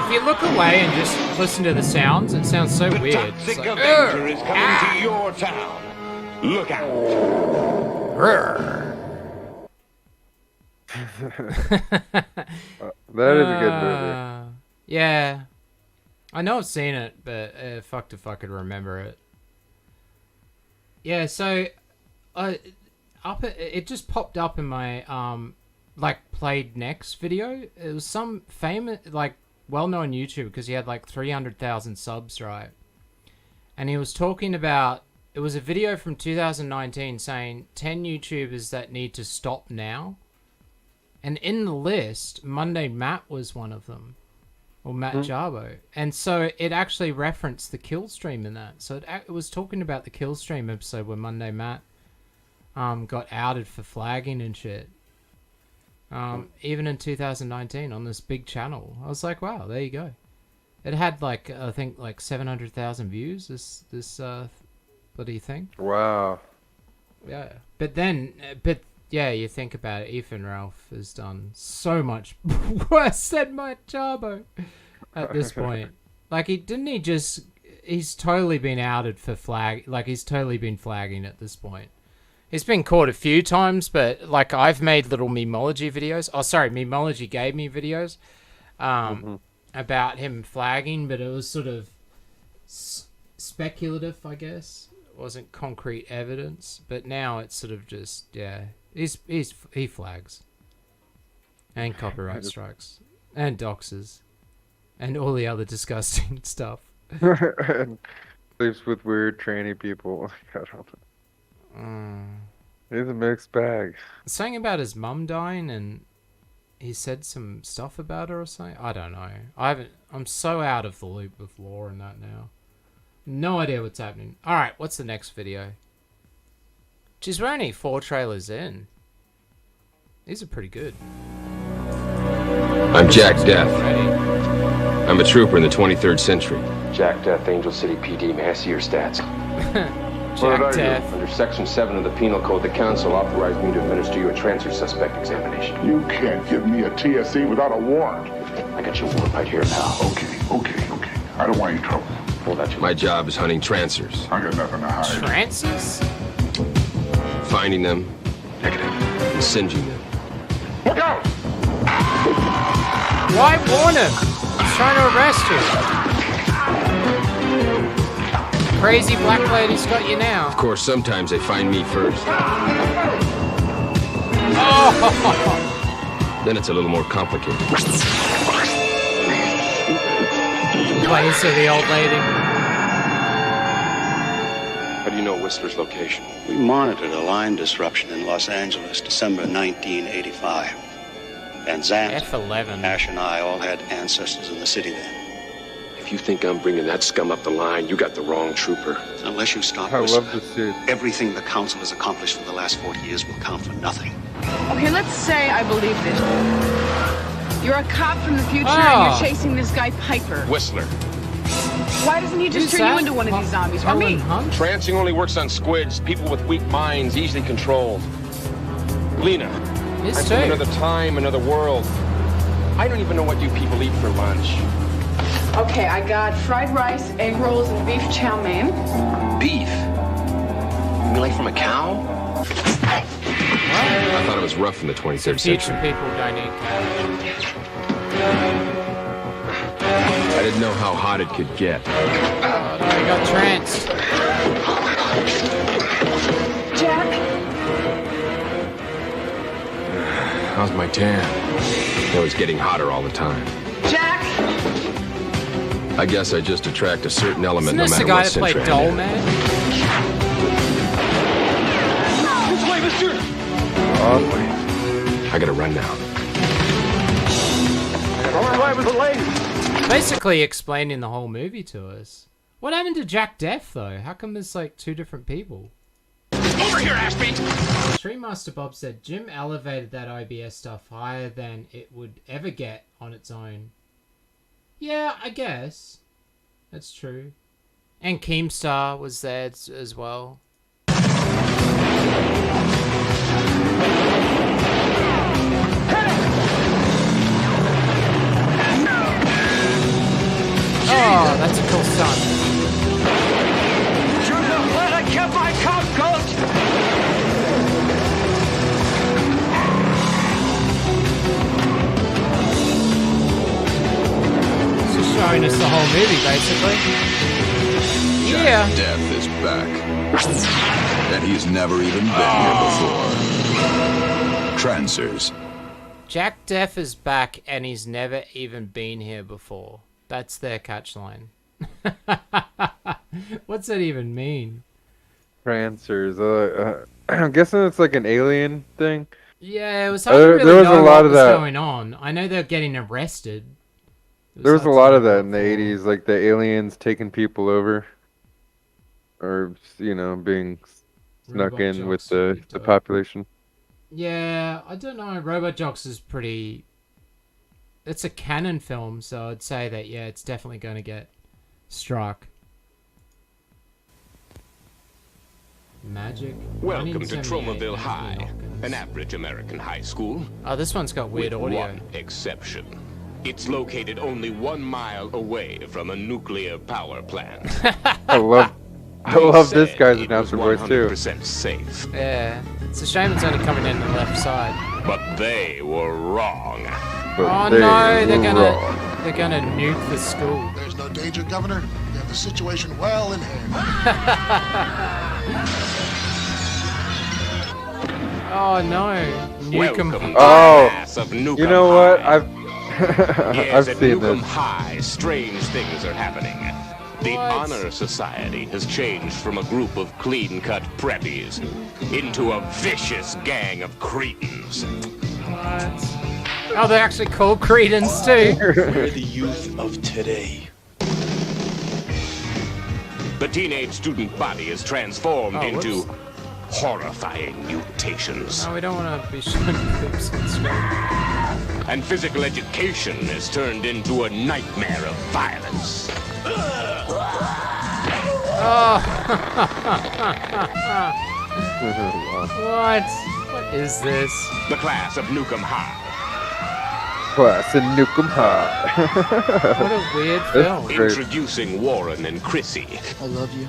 If you look away and just listen to the sounds, it sounds so weird. Toxic It's like, Avenger is coming to your town. Look out. That is a good movie. Yeah. I know I've seen it, but fucked if I could remember it. Yeah, so it just popped up in my like played next video. It was some famous, like well-known YouTuber because he had like 300,000 subs, right? And he was talking about, it was a video from 2019 saying 10 YouTubers that need to stop now. And in the list, Monday Matt was one of them. Or Matt Jarbo. And so it actually referenced the kill stream in that. So it was talking about the kill stream episode where Monday Matt got outed for flagging and shit. Even in 2019 on this big channel. I was like, wow, there you go. It had like, I think like 700,000 views, this bloody thing. Wow. Yeah. But yeah, you think about it, Ethan Ralph has done so much worse than Matt Jarbo at this point. Like, he's totally been outed for he's totally been flagging at this point. He's been caught a few times, but, like, I've made little Memology videos. Oh, sorry, Memology gave me videos about him flagging, but it was sort of speculative, I guess. It wasn't concrete evidence, but now it's sort of just, yeah. He flags. And copyright strikes. And doxes. And all the other disgusting stuff. And sleeps with weird tranny people. I don't know. He's a mixed bag. Something about his mum dying and he said some stuff about her or something. I don't know. I'm so out of the loop with lore and that now. No idea what's happening. Alright, what's the next video? Geez, we're only 4 trailers in. These are pretty good. I'm Jack Death. I'm a trooper in the 23rd century. Jack Death, Angel City PD. May I see your stats? Jack Death. Under Section 7 of the Penal Code, the Council authorized me to administer you a transfer suspect examination. You can't give me a TSE without a warrant. I got your warrant right here now. Okay. I don't want any trouble. Hold out your... My job is hunting trancers. I got nothing to hide. Trancers? Finding them. Negative. And singeing them. Look out! Why warn him? He's trying to arrest you. Crazy black lady's got you now. Of course, sometimes they find me first. Oh! Then it's a little more complicated. Place of the old lady. How do you know Whistler's location? We monitored a line disruption in Los Angeles, December 1985. Van Zandt, F11. Ash and I all had ancestors in the city then. If you think I'm bringing that scum up the line, you got the wrong trooper. Unless you stop I us, love the suit. everything the Council has accomplished for the last 40 years will count for nothing. Okay, let's say I believe this. You're a cop from the future and Oh. you're chasing this guy Piper. Whistler. Why doesn't he just Who's turn you that? into one of these zombies? Or Helen me? Hunt? Trancing only works on squids, people with weak minds, easily controlled. Lena, It's I'm from true. another time, another world. I don't even know what you people eat for lunch. Okay, I got fried rice, egg rolls, and beef chow mein. Beef? You mean like from a cow? I thought it was rough in the 23rd Future century. people don't eat cabbage. I didn't know how hot it could get. Oh no, I got tranced. Jack? How's my tan? It was getting hotter all the time. Jack? I guess I just attract a certain element Isn't no this the matter guy what that played century I'm Doll in. Man? This way, mister! I gotta run now. Basically explaining the whole movie to us. What happened to Jack Death though? How come there's like two different people? Over here, Ashby! Stream Master Bob said Jim elevated that OBS stuff higher than it would ever get on its own. Yeah, I guess. That's true. And Keemstar was there as well. Oh, that's a cool stunt. You're not glad I kept my cop coat! It's just showing us the whole movie, basically. Yeah. Death is back. And he's never even been here before. Trancers. Jack Death is back and he's never even been here before. That's their catchline. What's that even mean? Trancers. I'm guessing it's like an alien thing. Yeah, it was hard to really there was know a lot what of was that. going on. I know they're getting arrested. There was a lot of that in the 80s, like the aliens taking people over. Or, you know, being snuck Robot in with jocks the population. Yeah, I don't know. Robot Jocks is pretty... It's a canon film, so I'd say that, yeah, it's definitely going to get struck. Magic. Welcome to 1978, Tromaville Anthony High, Hopkins. an average American high school. Oh, this one's got weird with audio. one exception. It's located only 1 mile away from a nuclear power plant. I love this guy's announcer voice too. 100% safe. Yeah, it's a shame it's only coming in the left side. But they were wrong. Oh no, they're gonna nuke the school. There's no danger, Governor. We have the situation well in hand. Oh no, nuke 'em. Welcome, Oh, class of Nukem you know what? High. Yes, I've at seen Nukem this. High, strange things are happening. The Honor Society has changed from a group of clean-cut preppies into a vicious gang of cretins. What? Oh, they're actually called Cretans too. We're the youth of today. The teenage student body is transformed Oh, into whoops. horrifying mutations. No, we don't want to be showing clips on screen. And physical education is turned into a nightmare of violence. Oh. What? What is this? The class of Nukem High. Class in Nukem High. What a weird film. Introducing Warren and Chrissy. I love you.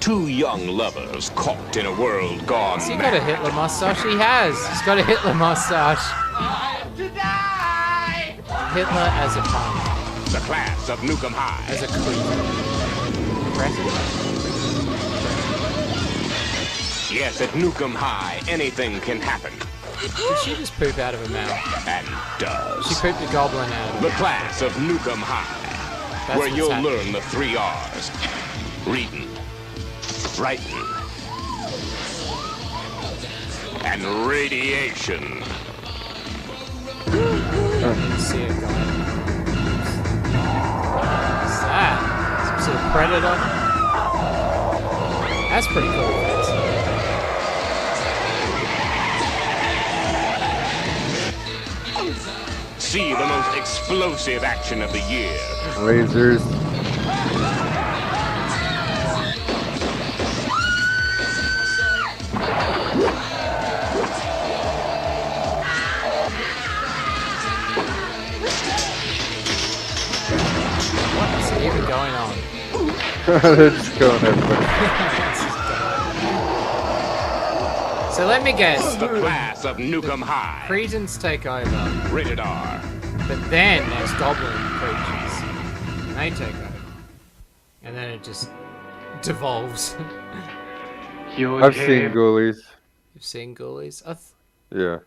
Two young lovers caught in a world gone Has he mad. got a Hitler mustache? He has. He's got a Hitler mustache. Hitler as a punk. The class of Nukem High. As a creep. Yes, at Nukem High, anything can happen. Did she just poop out of her mouth? And does. She pooped a goblin out of her The mouth. class of Nukem High. That's where what's you'll happening. learn the 3 R's. Reading, writing, and radiation. I didn't see it going. What's that? Predator. That's pretty cool. See the most explosive action of the year. Lasers. What's even going on? They're just going everywhere. So let me guess. The class of Nukem High. Cretans take over. Rated R. But then there's goblin creatures. And they take over. And then it just devolves. I've seen Ghoulies. You've seen Ghoulies? Yeah.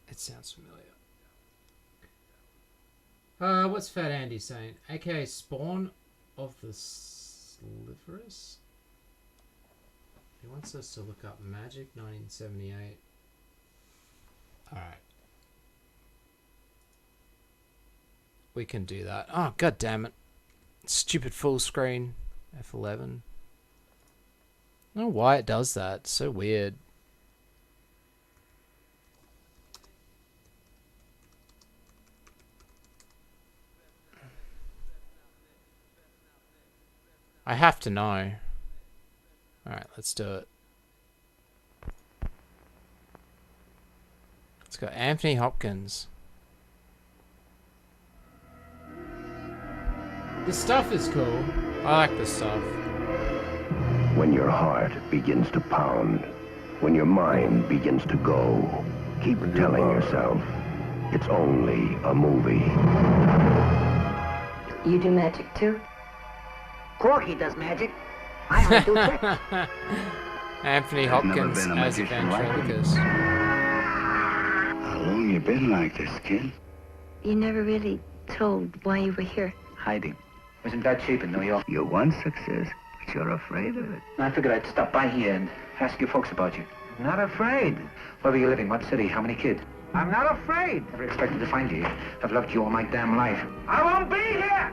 It sounds familiar. What's Fat Andy saying? AKA Spawn of the Sliverous? He wants us to look up Magic 1978. Alright. We can do that. Oh, god damn it. Stupid full screen. F11. I don't know why it does that. It's so weird. I have to know. Alright, let's do it. Let's go Anthony Hopkins. The stuff is cool. I like the stuff. When your heart begins to pound, when your mind begins to go, keep telling yourself, it's only a movie. You do magic too? Corky does magic. I only do tricks. Anthony Hopkins as Ventriloquist. How long you been like this, kid? You never really told why you were here. Hiding. Wasn't that cheap in New York? You want success, but you're afraid of it. I figured I'd stop by here and ask you folks about you. Not afraid. Where were you living? What city? How many kids? I'm not afraid. Never expected to find you. I've loved you all my damn life. I won't be here!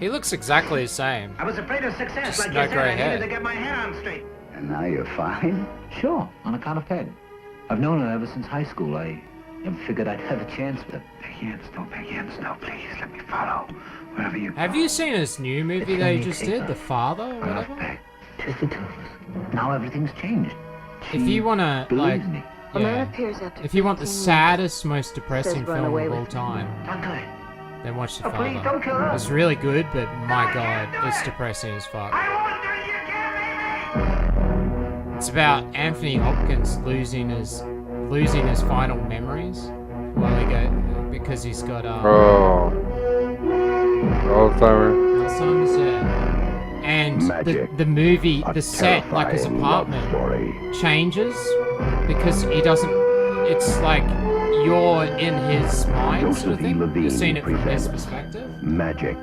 He looks exactly the same. I was afraid of success, Just like no you said. grey I hair. needed to get my head on straight. And now you're fine? Sure, on account of Peg. I've known her ever since high school. I never figured I'd have a chance with her. Peggy, no, please, let me follow. Wherever you Have you seen this new movie they just did? The Father or whatever? Just the two of us. Now everything's changed. If you wanna, like, me. A man yeah. appears after If you want the 15 saddest, most depressing Says run film away of all with me. time, Don't do it. then watch The Oh, please, Father. don't kill her. It's really good, but my god, it's depressing as fuck. It's about Anthony Hopkins losing his final memories while he because he's got Alzheimer's, yeah. And the movie, the set, like his apartment, changes because he doesn't. It's like you're in his mind, sort of thing. You're seeing it from his perspective. Magic.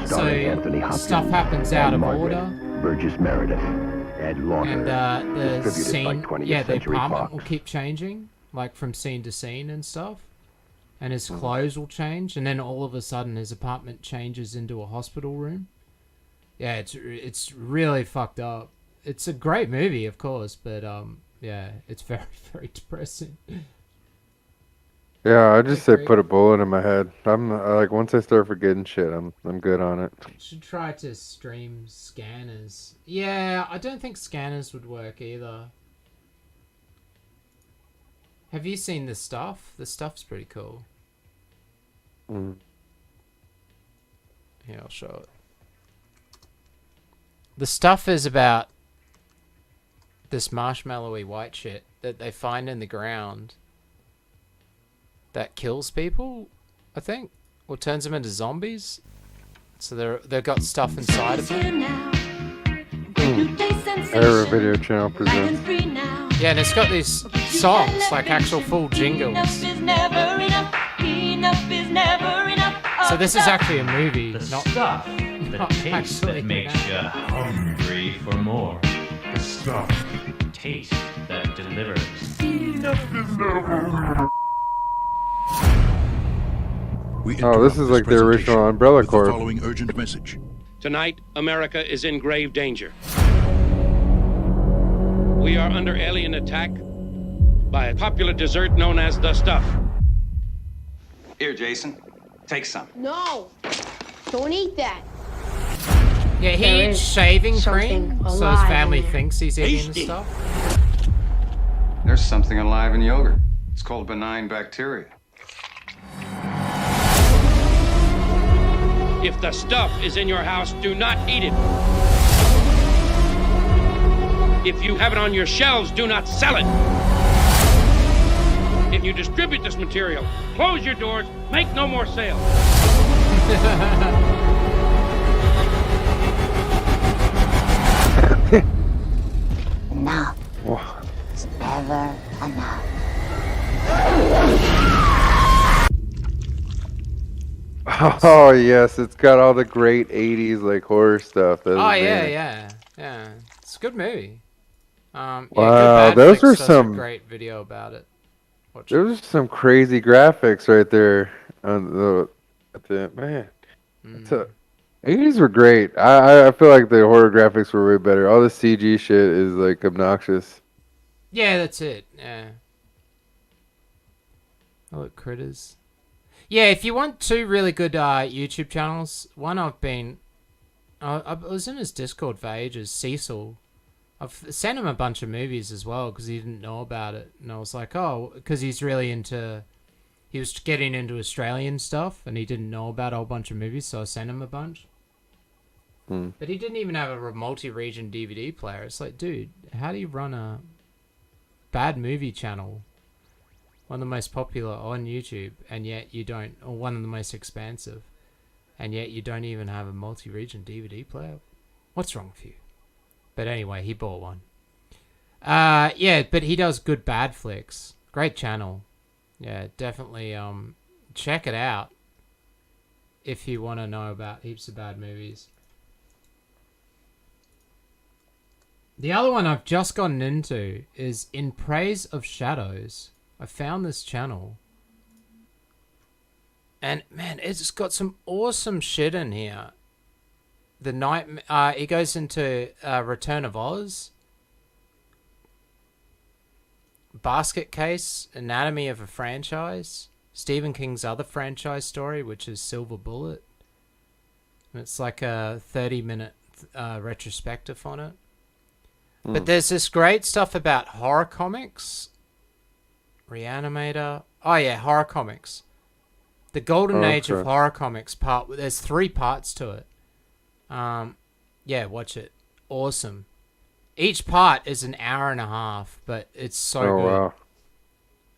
So stuff happens out of order. Burgess Meredith. Ed Lauder. And the Distributed scene, by 20th yeah, the Century apartment Fox. will keep changing, like from scene to scene and stuff. And his clothes will change, and then all of a sudden his apartment changes into a hospital room. Yeah, it's really fucked up. It's a great movie, of course, but yeah, it's very, very depressing. Yeah, I just say put a bullet in my head. I'm like, once I start forgetting shit, I'm good on it. Should try to stream Scanners. Yeah, I don't think Scanners would work either. Have you seen The Stuff? The Stuff's pretty cool. Mm. Here, I'll show it. The Stuff is about this marshmallowy white shit that they find in the ground that kills people, I think, or turns them into zombies. So they've got stuff inside of them. Error Video Channel presents. Yeah, and it's got these songs, like actual full jingles. So this is actually a movie, not stuff. The taste that makes you hungry for more. The stuff. Taste that delivers. Oh, this is like the original Umbrella Corp. Following urgent message. Tonight, America is in grave danger. We are under alien attack by a popular dessert known as the stuff. Here, Jason. Take some. No! Don't eat that. Yeah, he eats shaving cream, so his family thinks he's eating the stuff. There's something alive in yogurt. It's called benign bacteria. If the stuff is in your house, do not eat it. If you have it on your shelves, do not sell it. If you distribute this material, close your doors, make no more sales. Enough. It's never enough. Oh yes, it's got all the great '80s like horror stuff. Oh yeah. It's a good movie. Wow, yeah, those are does some a great video about it. Those are some crazy graphics right there. On the man, '80s were great. I feel like the horror graphics were way better. All the CG shit is like obnoxious. Yeah, that's it. Yeah. Oh, look, critters. Yeah, if you want two really good YouTube channels, one I was in his Discord for ages, Cecil. I've sent him a bunch of movies as well because he didn't know about it. And I was like, oh, because he was getting into Australian stuff and he didn't know about a whole bunch of movies, so I sent him a bunch. But he didn't even have a multi-region DVD player. It's like, dude, how do you run a bad movie channel? One of the most popular on YouTube, and yet you don't, or one of the most expansive, and yet you don't even have a multi-region DVD player? What's wrong with you? But anyway, he bought one. Yeah, but he does good bad flicks. Great channel. Yeah, definitely check it out if you want to know about heaps of bad movies. The other one I've just gotten into is In Praise of Shadows. I found this channel. And man, it's got some awesome shit in here. The night he goes into Return of Oz, Basket Case, Anatomy of a Franchise, Stephen King's other franchise story, which is Silver Bullet. And it's like a 30-minute retrospective on it. But there's this great stuff about horror comics. Reanimator. Oh yeah, horror comics. The Golden Age of horror comics part. There's 3 parts to it. Yeah, watch it. Awesome. Each part is an hour and a half, but it's so good.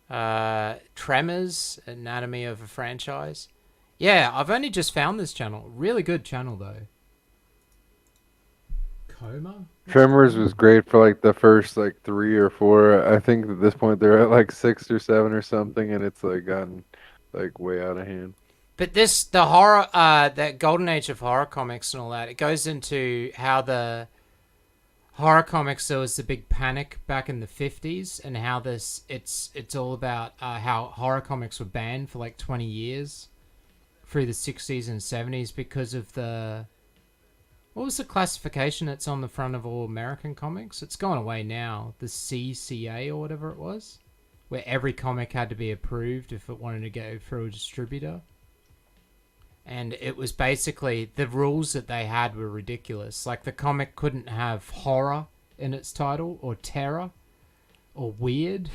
Wow. Tremors, Anatomy of a Franchise. Yeah, I've only just found this channel. Really good channel though. Coma? Tremors was great for like the first like 3 or 4. I think at this point they're at like 6 or 7 or something, and it's like gotten like way out of hand. But the horror, that Golden Age of horror comics and all that, it goes into how the horror comics, there was the big panic back in the 50s, and how it's all about how horror comics were banned for like 20 years through the 60s and 70s because of what was the classification that's on the front of all American comics? It's gone away now. The CCA or whatever it was, where every comic had to be approved if it wanted to go through a distributor. And it was basically, the rules that they had were ridiculous. Like the comic couldn't have horror in its title, or terror, or weird.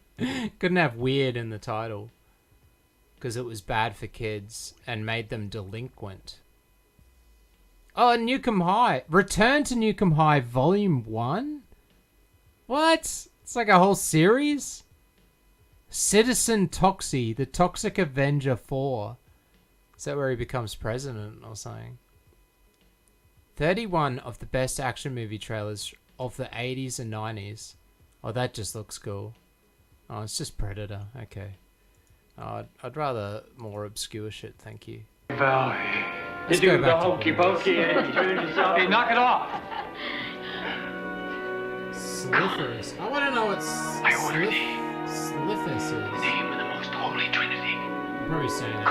Couldn't have weird in the title because it was bad for kids and made them delinquent. Oh, Newcomb High. Return to Newcomb High Volume 1? What? It's like a whole series? Citizen Toxie, The Toxic Avenger 4. Is that where he becomes president or something? 31 of the best action movie trailers of the 80s and 90s. Oh, that just looks cool. Oh, it's just Predator. Okay. I'd rather more obscure shit, thank you. You do the hokey pokey and turn yourself. Hey, knock it off. Sliffers. I want to know what Sliffers is. Name of the most holy trinity. I'm probably saying that.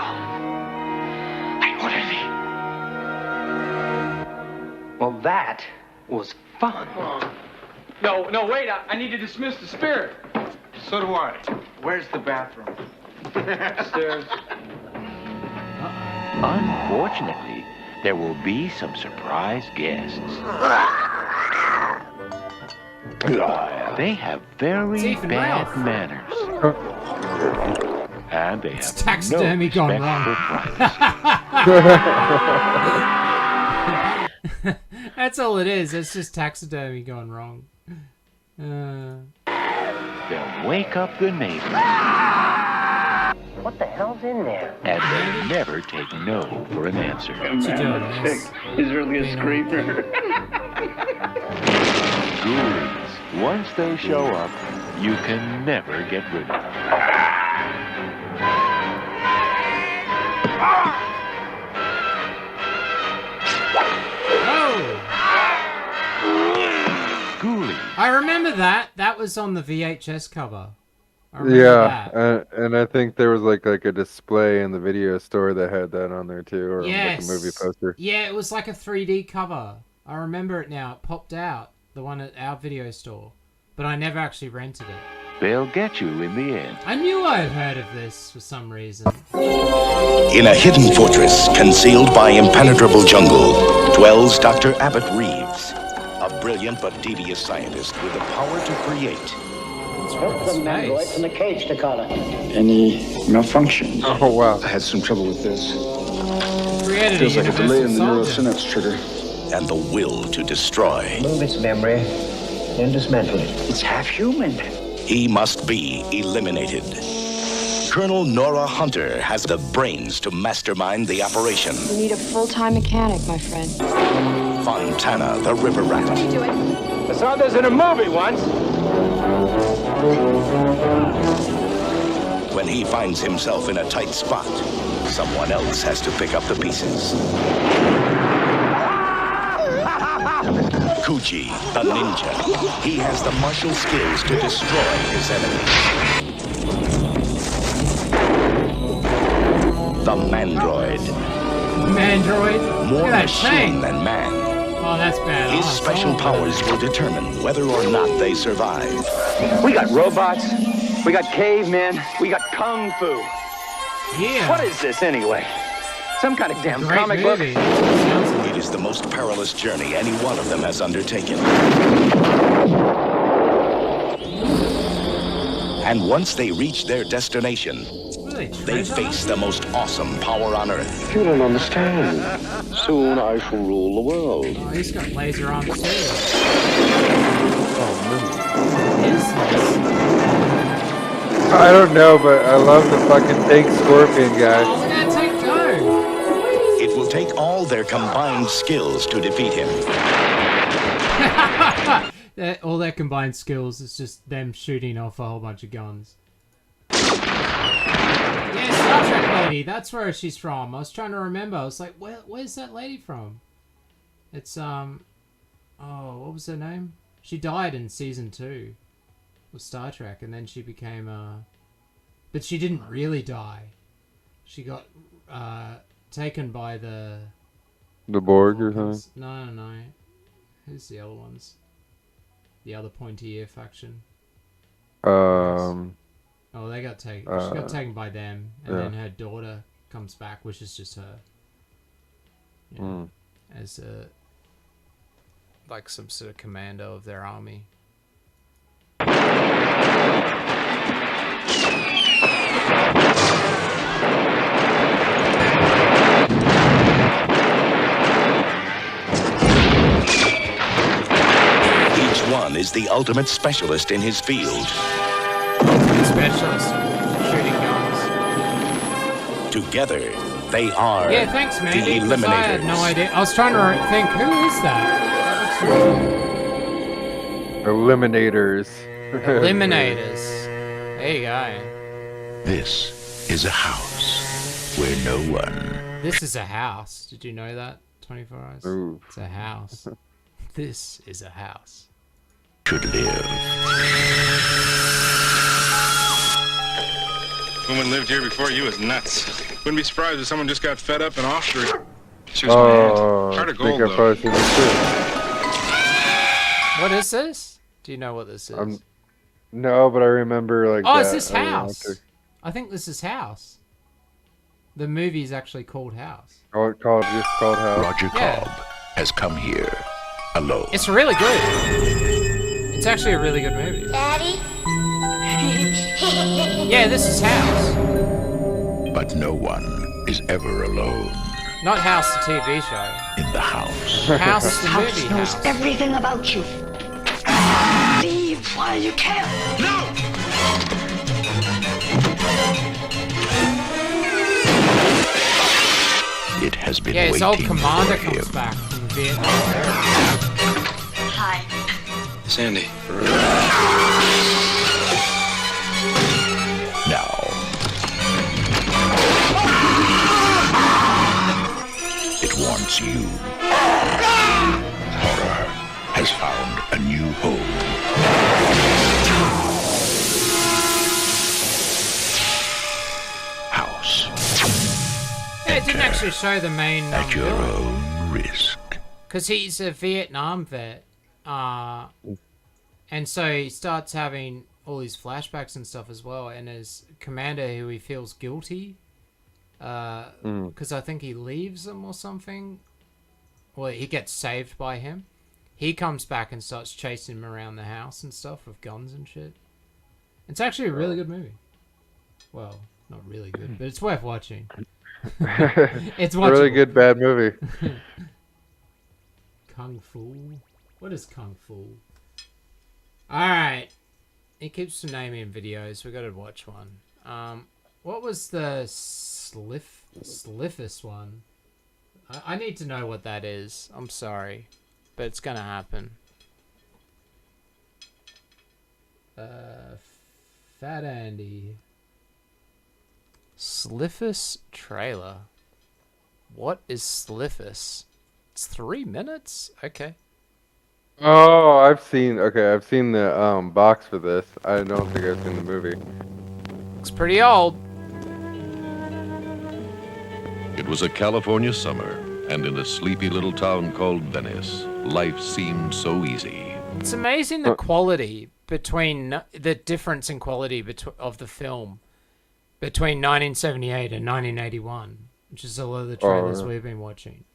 I order thee. that was fun. No, wait. I need to dismiss the spirit. So do I. Where's the bathroom? Upstairs. Unfortunately, there will be some surprise guests. They have very bad manners. And they have taxidermy no gone respect wrong. for privacy. That's all it is. It's just taxidermy gone wrong. They'll wake up the neighbors. What the hell's in there? And they'll never take no for an answer. He's really a screamer. Ghoulies, once they show up, you can never get rid of them. Ghoulies. I remember that. That was on the VHS cover. I remember that. And I think there was like a display in the video store that had that on there too, or Yes. like a movie poster. Yeah, it was like a 3D cover. I remember it now. It popped out. The one at our video store. But I never actually rented it. They'll get you in the end. I knew I had heard of this for some reason. In a hidden fortress concealed by impenetrable jungle dwells Dr. Abbott Reeves, a brilliant but devious scientist with the power to create. Help the mandroid from the cage, Takala. Any malfunction? Oh wow! I had some trouble with this. Created Feels like a delay in the neural soldier. synapse trigger. And the will to destroy. Move its memory and dismantle it. It's half human. He must be eliminated. Colonel Nora Hunter has the brains to mastermind the operation. You need a full-time mechanic, my friend. Fontana, the river rat. What are you doing? I saw this in a movie once. When he finds himself in a tight spot, someone else has to pick up the pieces. Kuji, the ninja. He has the martial skills to destroy his enemies. The Mandroid. Mandroid? More Look at that machine tank. than man. Oh, that's bad. His special powers will determine whether or not they survive. We got robots. We got cavemen. We got kung fu. Yeah. What is this anyway? Some kind of damn Great comic movie. book? It is the most perilous journey any one of them has undertaken. And once they reach their destination, they face the most awesome power on Earth. You don't understand. Soon I shall rule the world. Oh, he's got laser arms too. I don't know, but I love the fucking tank scorpion guy. Look at that tank go. It will take all their combined skills to defeat him. All their combined skills is just them shooting off a whole bunch of guns. Yeah, Star Trek lady. That's where she's from. I was trying to remember. I was like, where's that lady from? It's oh, what was her name? She died in season 2 of Star Trek, and then she became but she didn't really die. She got taken by the Borg or something. No. Who's the other ones? The other pointy ear faction. Oh, they got taken. She got taken by them, and then her daughter comes back, which is just her. Yeah, as like some sort of commando of their army. Each one is the ultimate specialist in his field. Specialist shooting guns. Together, they are Yeah, thanks, man. the Eliminators. I had no idea. I was trying to think, who is that? Eliminators. Eliminators. There you go. This is a house where no one This is a house. Did you know that? 24 hours. Ooh. It's a house. This is a house. should live. Woman lived here before you was nuts. Wouldn't be surprised if someone just got fed up and off her. She was Oh, heart I of think gold, I've probably seen this too. What is this? Do you know what this is? No, but I remember like. Oh, it's this House. I think this is House. The movie is actually called House. Oh, it's called House. Roger Cobb has come here alone. It's really good. It's actually a really good movie. Daddy? Yeah, this is House. But no one is ever alone. Not House, the TV show. In the house. House, the movie knows House. everything about you. Leave while you can. No! It has been Yeah, his old waiting commander for comes him. back from Vietnam. Hi. Sandy. Now, it wants you. Horror has found a new home. House. Yeah, it didn't actually show the main At your own risk. because he's a Vietnam vet, and so he starts having all these flashbacks and stuff as well. And his commander, who he feels guilty, because I think he leaves him or something. Well, he gets saved by him. He comes back and starts chasing him around the house and stuff with guns and shit. It's actually a really good movie. Well, not really good, but it's worth watching. It's watchable. Really good bad movie. Kung Fu? What is Kung Fu? Alright. He keeps naming videos. We gotta watch one. What was the Sliffus one? I need to know what that is. I'm sorry. But it's gonna happen. Fat Andy. Sliffus trailer. What is Sliffus? It's 3 minutes? Okay. Oh, I've seen the box for this. I don't think I've seen the movie. Looks pretty old. It was a California summer, and in a sleepy little town called Venice, life seemed so easy. It's amazing the quality between the difference in quality of the film between 1978 and 1981, which is a lot of the trailers we've been watching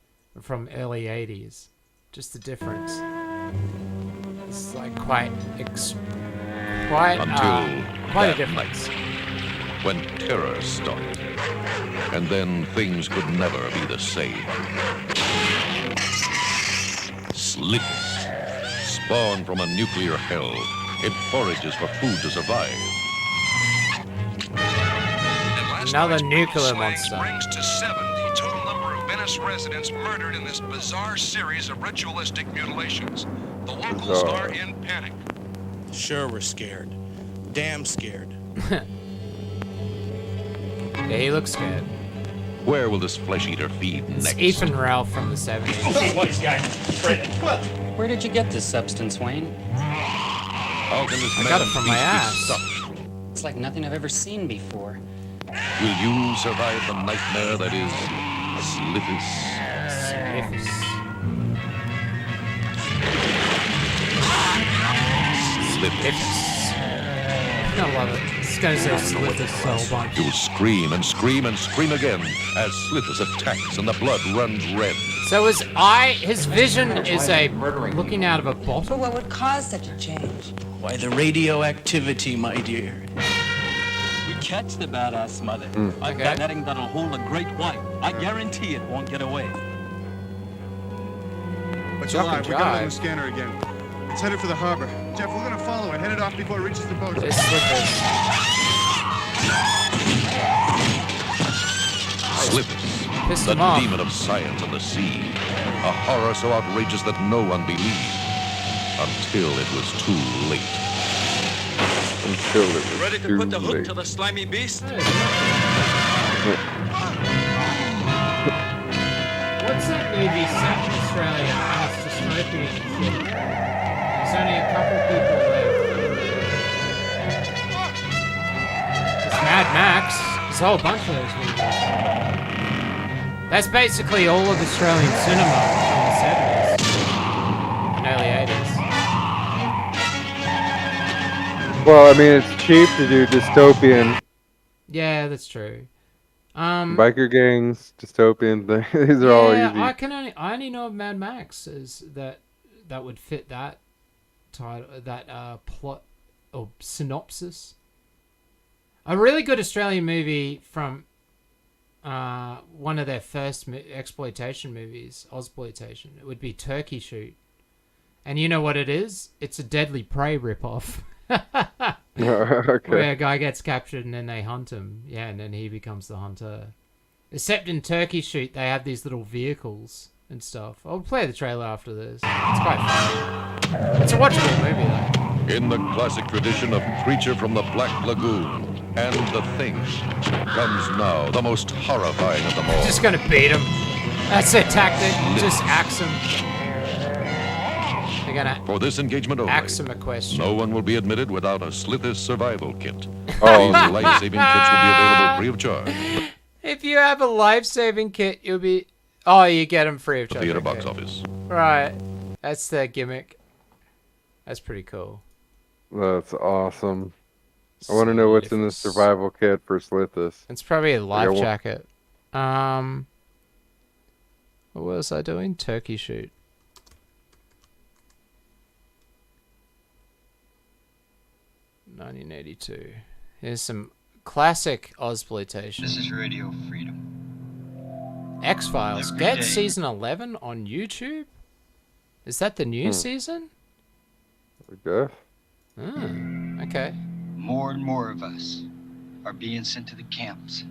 from early 80s. Just the difference. It's like quite a difference. When terror stalked, and then things could never be the same. Slippers, spawned from a nuclear hell, it forages for food to survive. Another nuclear monster. Brings to 7 the total number of Venice residents murdered in this bizarre series of ritualistic mutilations. The locals are in panic. Sure, we're scared. Damn scared. Yeah, he looks scared. Where will this flesh-eater feed It's next? Ethan Ralph from the 70s. Where did you get this substance, Wayne? How can this I got it from my ass. It's like nothing I've ever seen before. Will you survive the nightmare that is Sliffus? I love it. This guy says Sliffus so much. You'll scream and scream and scream again as Sliffus attacks and the blood runs red. So his vision is looking out of a bottle? What would cause such a change? Why, the radioactivity, my dear. We catch the badass mother. I've got netting that'll hold a great white. I guarantee it won't get away. It's alive. We got it on the scanner again. It's headed for the harbor. Jeff, we're gonna follow it. Head it off before it reaches the boat. Slippers, the demon of science and the sea. A horror so outrageous that no one believed. Until it was too late. Ready to put the hook to the slimy beast? What's that movie set in Australia? It's dystopian and shit. There's only a couple people left. There's Mad Max. There's a whole bunch of those movies. That's basically all of Australian cinema in the 70s and early 80s. Well, I mean, it's cheap to do dystopian. Yeah, that's true. Biker gangs, dystopian things. These are all Yeah, easy. I only know of Mad Max as that would fit that title, that plot or synopsis. A really good Australian movie from one of their first exploitation movies, Ozploitation. It would be Turkey Shoot. And you know what it is? It's a Deadly Prey ripoff. Okay. Where a guy gets captured and then they hunt him. Yeah, and then he becomes the hunter. Except in Turkey Shoot, they have these little vehicles and stuff. I'll play the trailer after this. It's quite funny. It's a watchable movie, though. In the classic tradition of Creature from the Black Lagoon and The Thing comes now the most horrifying of them all. Just gonna beat him. That's their tactic. Just axe him. They're gonna For this engagement only, axe him a question. no one will be admitted without a Slithis survival kit. Oh. These life-saving kits will be available free of charge. If you have a life-saving kit, you'll be... Oh, you get them free of At the charge. theater Okay. box office. Right. That's their gimmick. That's pretty cool. That's awesome. I want to know what's in the survival kit for Slithis. It's probably a life Like, jacket. What was I doing? Turkey Shoot. $1982. Here's some classic Ozploitation. This is Radio Freedom. X-Files. Every Get day. season 11 on YouTube? Is that the new season? I guess. Okay. More and more of us are being sent to the camps.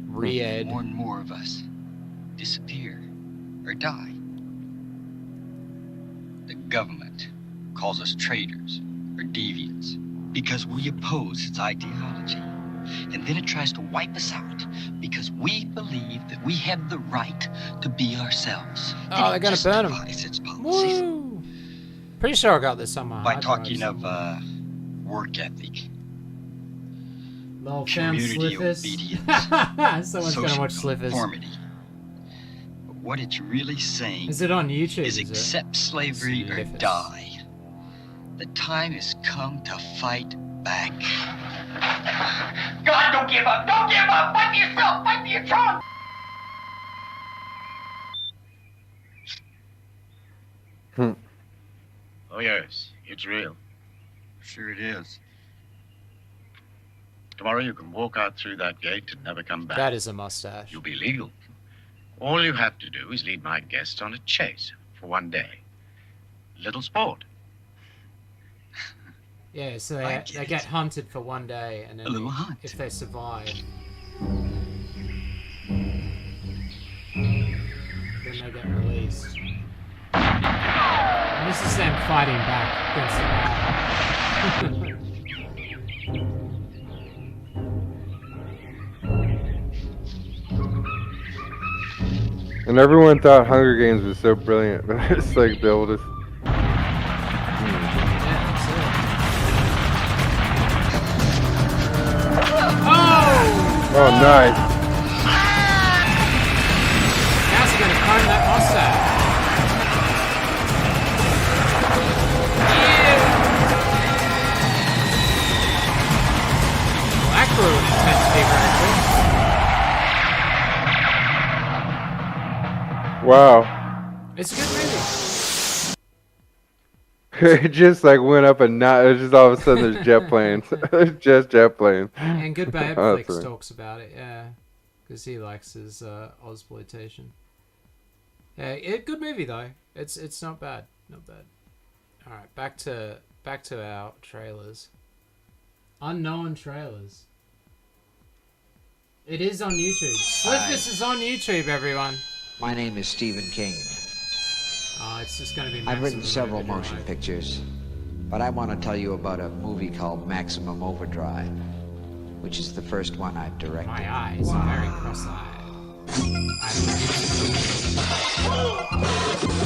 Re-ed. More and more of us disappear or die. The government calls us traitors or deviants because we oppose its ideology. And then it tries to wipe us out because we believe that we have the right to be ourselves. Oh, they're gonna burn them. Its policies. Woo! Pretty sure I got this on my By hard talking drive of work ethic, Lol, fam, community Slithis. obedience, Someone's gonna watch social Slithis. conformity. But what it's really saying Is it on YouTube? is Is it? accept slavery or Slithis. die. The time has come to fight back. God, don't give up! Don't give up! Fight for yourself! Fight for your truth! Oh, yes, it's real. Sure it is. Tomorrow you can walk out through that gate and never come back. That is a mustache. You'll be legal. All you have to do is lead my guests on a chase for one day. Little sport. Yeah, so they get hunted for one day, and then A little hunt. if they survive, then they get released. And this is them fighting back against the And everyone thought Hunger Games was so brilliant, but it's like the oldest. Oh, nice. How's he gonna climb that mustache? Black Room is meant to be very cool. Wow. It's a good movie. It just like went up a notch. It's just all of a sudden there's jet planes. Just jet planes. And Good Bad Oh, Flicks that's right. talks about it, yeah. Because he likes his Ozploitation. Yeah, good movie though. It's not bad. Not bad. Alright, back to our trailers. Unknown trailers. It is on YouTube. Slithis is on YouTube, everyone. My name is Stephen King. Oh, it's just gonna be I've written Maximum several Overdrive. motion pictures, but I want to tell you about a movie called Maximum Overdrive, which is the first one I've directed. My eyes are very cross-eyed.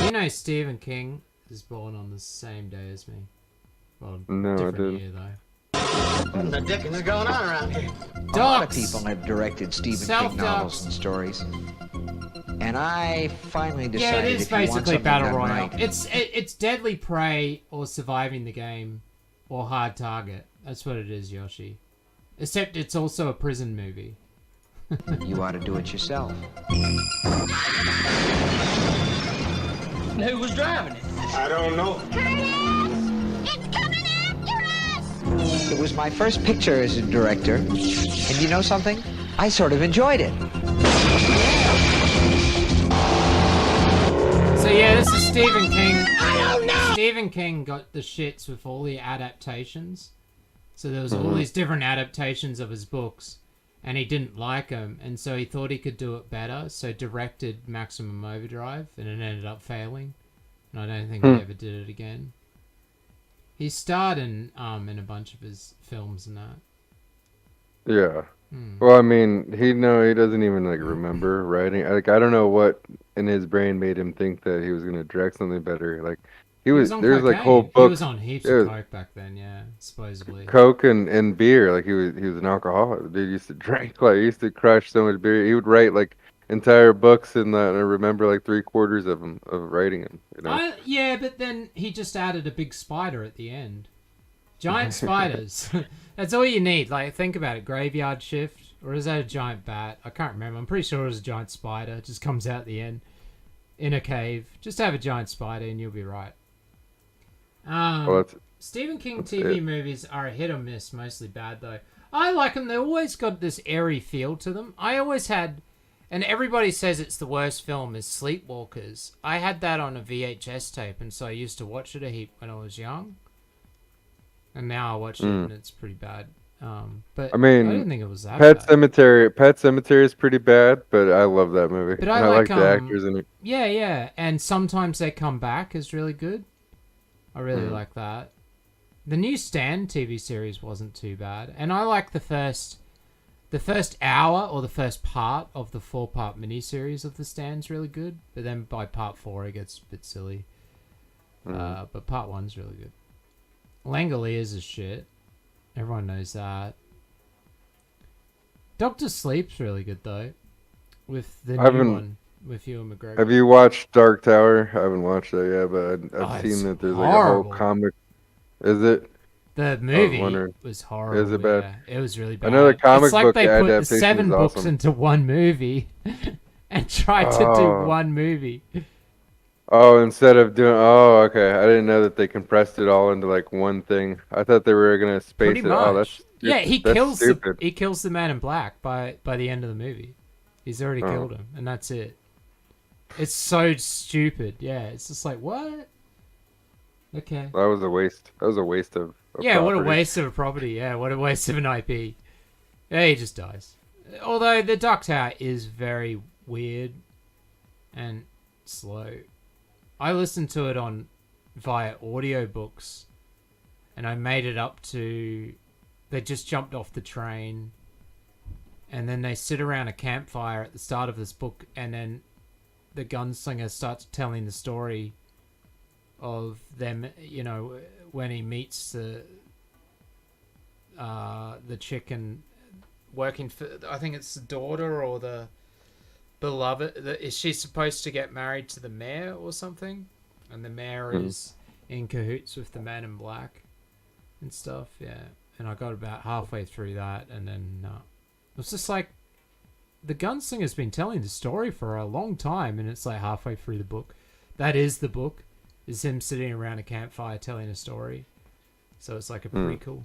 You know Stephen King is born on the same day as me. Well, No, I different didn't. year though. What the dickens is going on around here? A lot of people have directed Stephen King novels and stories, and I finally decided Yeah, it is if you want basically something Battle done Royale. right, It's Deadly Prey or Surviving the Game or Hard Target. That's what it is, Yoshi. Except it's also a prison movie. You ought to do it yourself. Who was driving it? I don't know. It was my first picture as a director, and you know something? I sort of enjoyed it. So yeah, this is Stephen King. I don't know! Stephen King got the shits with all the adaptations. So there was all these different adaptations of his books, and he didn't like them, and so he thought he could do it better, so directed Maximum Overdrive, and it ended up failing. And I don't think he ever did it again. He starred in a bunch of his films and that. Yeah. Well, I mean, he doesn't even like remember writing. Like, I don't know what in his brain made him think that he was gonna direct something better. Like, he was on there's like cocaine. whole He books. was on heaps of coke back then, yeah, supposedly. Coke and beer. Like, he was an alcoholic. The dude used to drink. Like, he used to crush so much beer. He would write like entire books, and I remember like 3/4 of them of writing them. You know? Yeah, but then he just added a big spider at the end. Giant spiders. That's all you need. Like, think about it. Graveyard Shift, or is that a giant bat? I can't remember. I'm pretty sure it was a giant spider. It just comes out at the end in a cave. Just have a giant spider, and you'll be right. Stephen King TV movies are a hit or miss, mostly bad though. I like them. They always got this airy feel to them. I always had, and everybody says it's the worst film, is Sleepwalkers. I had that on a VHS tape, and so I used to watch it a heap when I was young. And now I watch it, and it's pretty bad. But I mean, I didn't think it was that Pet bad. Cemetery. Pet Cemetery is pretty bad, but I love that movie. But I like the actors in it. Yeah, and Sometimes They Come Back is really good. I really like that. The new Stand TV series wasn't too bad, and I like the first hour or the first part of the 4-part miniseries of The Stand's really good. But then by part 4 it gets a bit silly. But part 1's really good. Langoliers is shit. Everyone knows that. Doctor Sleep's really good though, with the new one with Ewan McGregor. Have you watched Dark Tower? I haven't watched that yet, but I've seen that there's like a whole comic. Is it? The movie was horrible. Is it bad? Yeah. It was really bad. I know the comic book adaptation. It's like they put 7 books awesome. into one movie and tried to do one movie. Oh, instead of doing... Oh, okay. I didn't know that they compressed it all into, like, one thing. I thought they were going to space Pretty it. much. Oh, that's he kills the man in black by the end of the movie. He's already killed him, and that's it. It's so stupid. Yeah, it's just like, what? Okay. That was a waste. That was a waste of yeah, what a waste of a property. Yeah, what a waste of an IP. Yeah, he just dies. Although the Dark Tower is very weird and slow. I listened to it via audiobooks, and I made it up to... They just jumped off the train, and then they sit around a campfire at the start of this book, and then the gunslinger starts telling the story of them, you know, when he meets the chick and working for... I think it's the daughter or the... beloved. Is she supposed to get married to the mayor or something? And the mayor is in cahoots with the man in black and stuff. Yeah, and I got about halfway through that, and then it was just like the gunslinger's been telling the story for a long time, and it's like halfway through the book. That is the book. Is him sitting around a campfire telling a story. So it's like a prequel.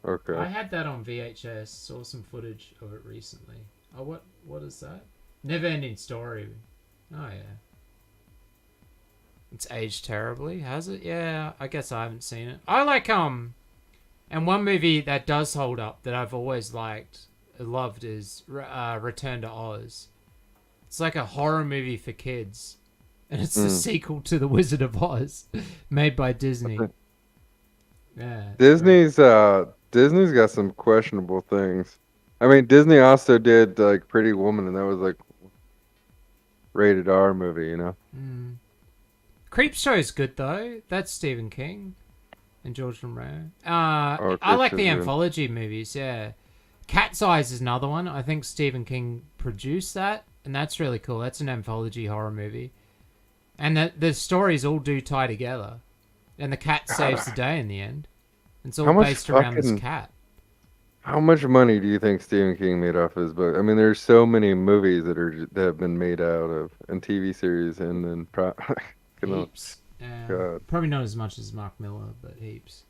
Okay. I had that on VHS. Saw some footage of it recently. Oh, what is that? Never Ending Story. Oh, yeah. It's aged terribly, has it? Yeah, I guess I haven't seen it. I like, and one movie that does hold up that I've always loved is Return to Oz. It's like a horror movie for kids. And it's the sequel to The Wizard of Oz, made by Disney. Yeah. Disney's got some questionable things. I mean, Disney also did like Pretty Woman, and that was like rated R movie, you know. Creepshow's good though. That's Stephen King and George Romero. I like the anthology movies. Yeah, Cat's Eyes is another one. I think Stephen King produced that, and that's really cool. That's an anthology horror movie, and the stories all do tie together, and the cat saves the day in the end. It's all based around this cat. How much money do you think Stephen King made off his book? I mean, there's so many movies that have been made out of, and TV series, and then heaps. Probably not as much as Mark Miller, but heaps.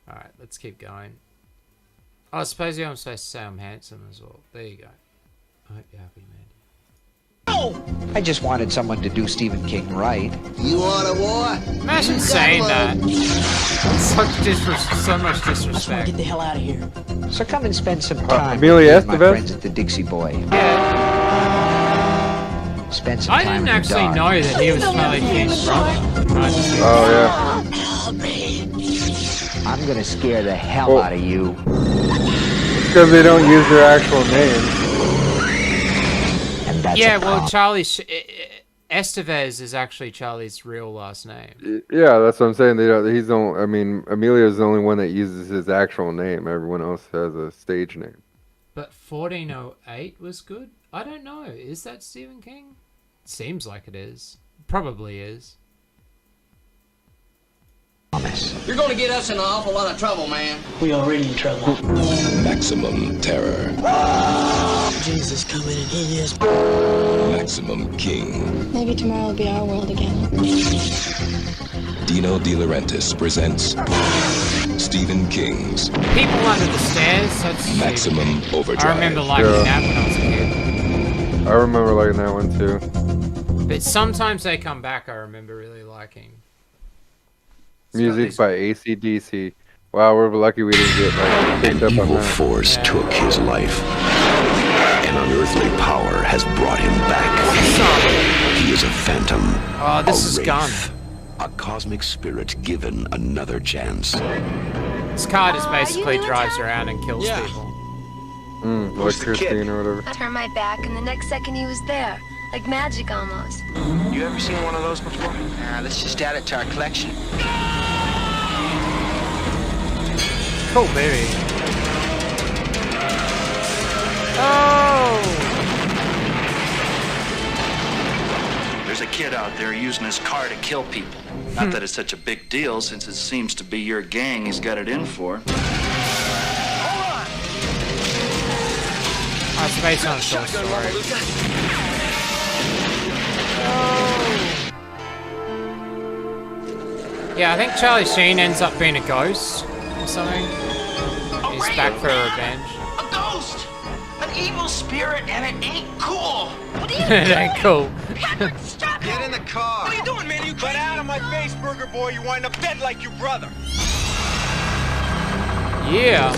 All right, let's keep going. Oh, I suppose I'm supposed to say I'm handsome as well. There you go. I hope you're happy, man. I just wanted someone to do Stephen King right. You want a war? Imagine saying that. So much disrespect. I just want to get the hell out of here. So come and spend some time Amelia with my Estevez? friends at the Dixie Boy. Yeah. Spend some I time didn't with the actually dog. know that he was Charlie King's brother. Oh, yeah. I'm gonna scare the hell out of you. It's because they don't use their actual names. And that's yeah, well, Charlie Estevez is actually Charlie's real last name. Yeah, that's what I'm saying. I mean, Emilio's the only one that uses his actual name. Everyone else has a stage name. But 1408 was good? I don't know. Is that Stephen King? Seems like it is. Probably is. You're going to get us in an awful lot of trouble, man. We already in trouble. Maximum terror. Jesus coming and he is. Maximum King. Maybe tomorrow will be our world again. Dino De Laurentiis presents Stephen King's People Under the Stairs. That's Maximum Overdrive. I remember liking that when I was a kid. I remember liking that one too. But sometimes they come back. I remember really liking. Music by AC/DC. Wow, we're lucky we didn't get picked up on that. An evil force took his life. An unearthly power has brought him back. He is a phantom. Oh, this is Gun. A cosmic spirit given another chance. This car just basically drives around and kills people. Like Christine or whatever. I turned my back, and the next second he was there. Like magic, almost. You ever seen one of those before? Let's just add it to our collection. Cool movie. Oh! There's a kid out there using his car to kill people. Not that it's such a big deal, since it seems to be your gang he's got it in for. Oh, it's based on a short story. Yeah, I think Charlie Sheen ends up being a ghost or something. He's back for revenge. A ghost! An evil spirit, and it ain't cool! What are you It ain't cool. Get in the car! What are you doing, man? You get out of my face, burger boy! You wind up dead like your brother! Yeah.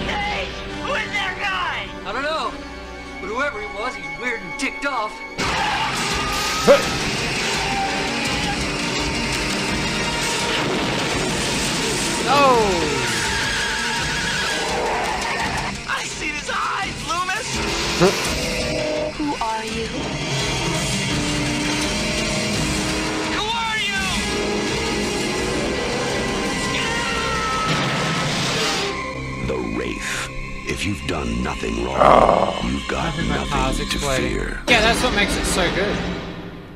Hey! Who is that guy? I don't know. But whoever he was, he's weird and ticked off. No! I see his eyes, Loomis! Who are you? Who are you? The Wraith. If you've done nothing wrong, you've got nothing to fear. Yeah, that's what makes it so good.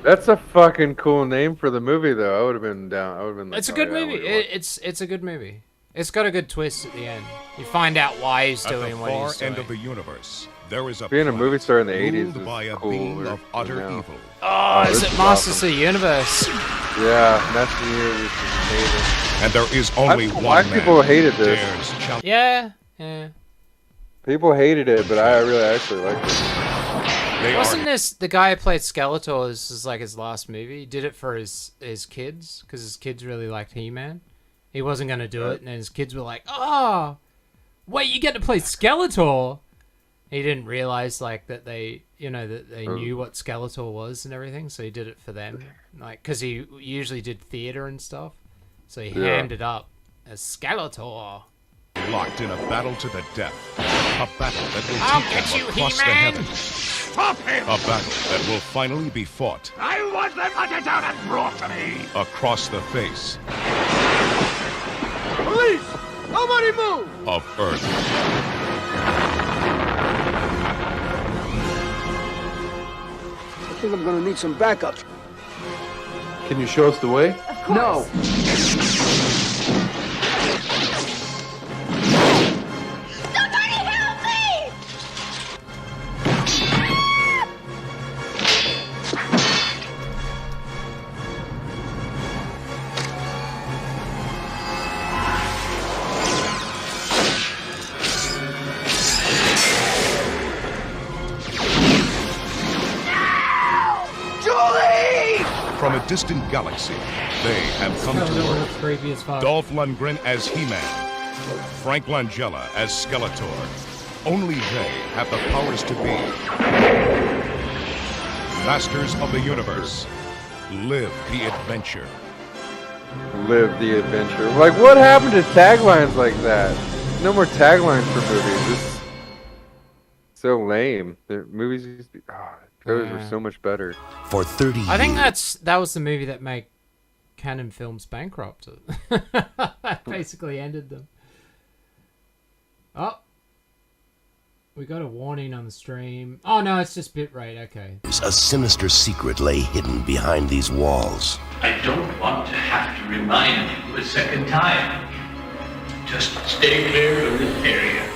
That's a fucking cool name for the movie, though. I would have been down. I would have been like, It's a good movie. It's a good movie. It's got a good twist at the end. You find out why he's doing what he's doing. At the far end of the universe, there is a being a movie star in the ruled 80s by is a cool. being of utter evil. Oh, is this it Masters of the Universe? Yeah, Masters of the Universe is amazing. And there is only one Why man people hated who this? dares challenge. Yeah. People hated it, but I really actually liked it. Wasn't this the guy who played Skeletor? This is like his last movie. He did it for his kids because his kids really liked He-Man. He wasn't gonna do it, and his kids were like, "Oh, wait, you get to play Skeletor." He didn't realize like that they knew what Skeletor was and everything, so he did it for them. Like, because he usually did theater and stuff, so he hammed it up as Skeletor. Locked in a battle to the death. A battle that will I'll take get them you, across the He-Man! heavens. Stop him! A battle that will finally be fought I want them hunted down and brought to me! across the face Police! Nobody move! of Earth. I think I'm gonna need some backup. Can you show us the way? No. From a distant galaxy, they have come to Earth. Creepy as fuck. Dolph Lundgren as He-Man, Frank Langella as Skeletor. Only they have the powers to be masters of the universe. Live the adventure. Live the adventure. Like, what happened to taglines like that? No more taglines for movies. It's so lame. The movies used to be, those were so much better. For 30 years. I think that was the movie that made Canon Films bankrupt. That basically ended them. Oh. We got a warning on the stream. Oh no, it's just bitrate, okay. A sinister secret lay hidden behind these walls. I don't want to have to remind you a second time. Just stay clear of this area.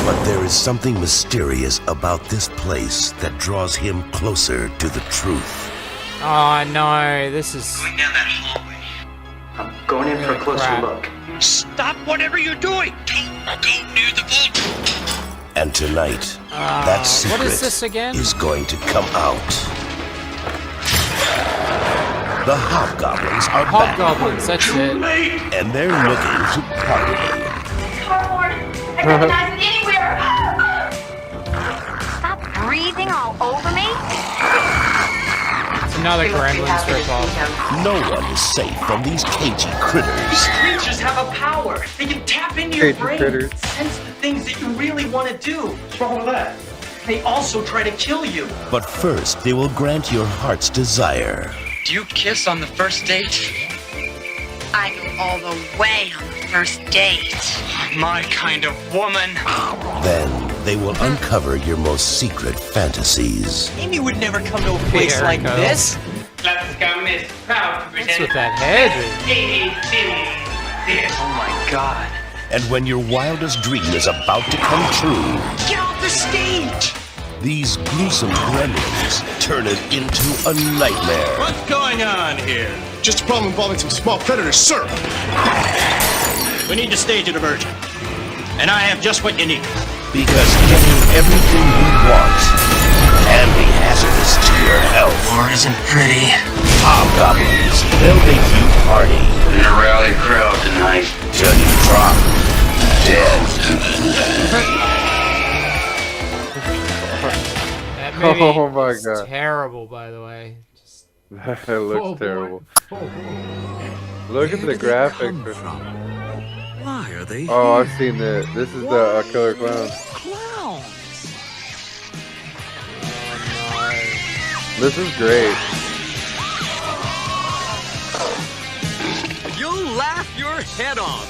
But there is something mysterious about this place that draws him closer to the truth. Oh no, this is... Going down that hallway. I'm going in for a closer look. Stop whatever you're doing! Don't go near the vault! And tonight, that secret what is this again? is going to come out. The Hobgoblins are back. Hobgoblins, that's it. And they're looking to party. Cardboard! I recognize it anywhere! Stop breathing all over me! It's another Gremlins ripoff. No one is safe from these cagey critters. These creatures have a power. They can tap into your brain and sense the things that you really want to do. What's wrong with that? They also try to kill you. But first, they will grant your heart's desire. Do you kiss on the first date? I go all the way on the first date. My kind of woman. Then they will uncover your most secret fantasies. Amy would never come to a place like this. Let's go, Miss Proud. What's with that head? Oh my God. And when your wildest dream is about to come true, Get off the stage! these gruesome gremlins turn it into a nightmare. What's going on here? Just a problem involving some small predators, sir. We need to stage a diversion. And I have just what you need. Because getting everything you want can be hazardous to your health. War isn't pretty. Hobgoblins, they'll make you party. In a rowdy crowd tonight. Till you drop dead. That movie Oh my is God. terrible, by the way. Just... That looks terrible. Oh, Look at the graphics. Why are they Oh, I've seen that. This is the Killer Clown. clowns? This is great. You'll laugh your head off.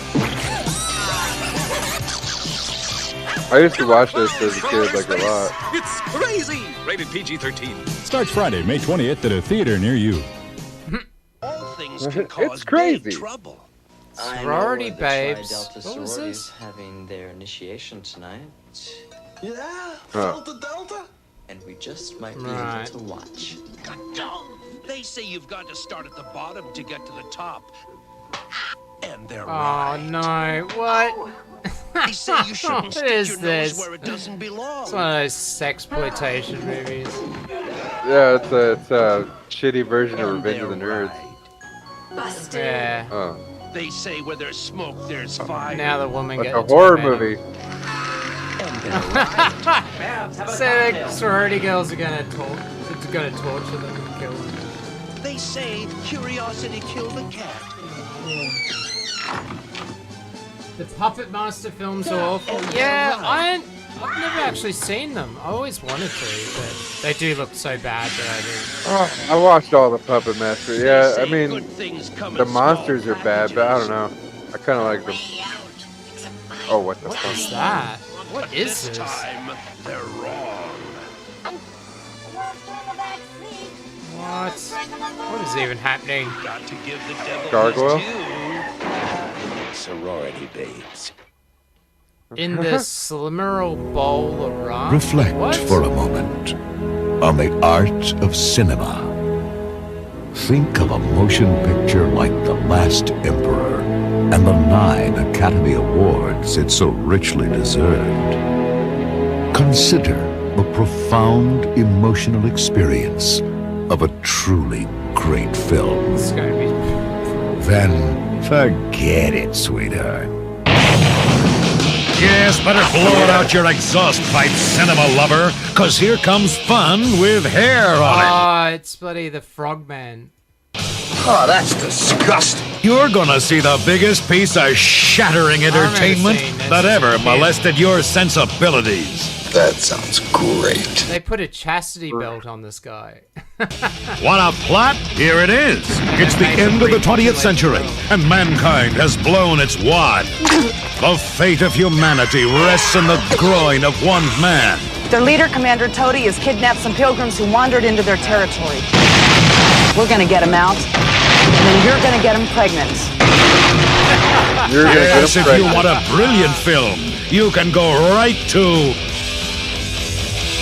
I used to watch this as a kid, like, a lot. It's crazy. Rated PG-13. Starts Friday, May 20th at a theater near you. All things can It's cause crazy. big trouble. Sorority babes. What was this? Having their initiation tonight. Yeah, Delta, Delta. And we just might be Right. able to watch. They say you've got to start at the bottom to get to the top. And they're Oh right. no, what? They say you shouldn't What stick is your this? nose where it doesn't belong. It's one of those sexploitation movies. Yeah, it's a shitty version of Revenge of the Nerds. Busted. Yeah. Oh. They say where there's smoke, there's fire. Now the woman Like gets a horror movie. So the sorority girls are gonna torture them and kill them. They say curiosity killed the cat. The Puppet Master films are awful. Yeah, I've never actually seen them. I always wanted to, but they do look so bad that I do. Oh, I watched all the Puppet Master. Yeah, I mean, the monsters are bad, but I don't know. I kind of like them. Oh, what the fuck? What is that? What is this? Time, they're wrong. What? What is even happening? Got to give the devil Gargoyle? Sorority babes. In the Slimeral Bowl of Ra? Reflect What? for a moment on the art of cinema. Think of a motion picture like The Last Emperor and the 9 Academy Awards it so richly deserved. Consider the profound emotional experience of a truly great film. It's gonna be... Then forget it, sweetheart. Yes, better blow it out your exhaust pipe, cinema lover, cause here comes fun with hair on it. Oh, it's bloody the Frogman. Oh, that's disgusting. You're gonna see the biggest piece of shattering entertainment that ever molested your sensibilities. That sounds great. They put a chastity belt on this guy. Want a plot? Here it is. It's the end of the 20th century, and mankind has blown its wad. The fate of humanity rests in the groin of one man. Their leader, Commander Toady, has kidnapped some pilgrims who wandered into their territory. We're gonna get him out, and then you're gonna get him pregnant. Yes, if you want a brilliant film, you can go right to...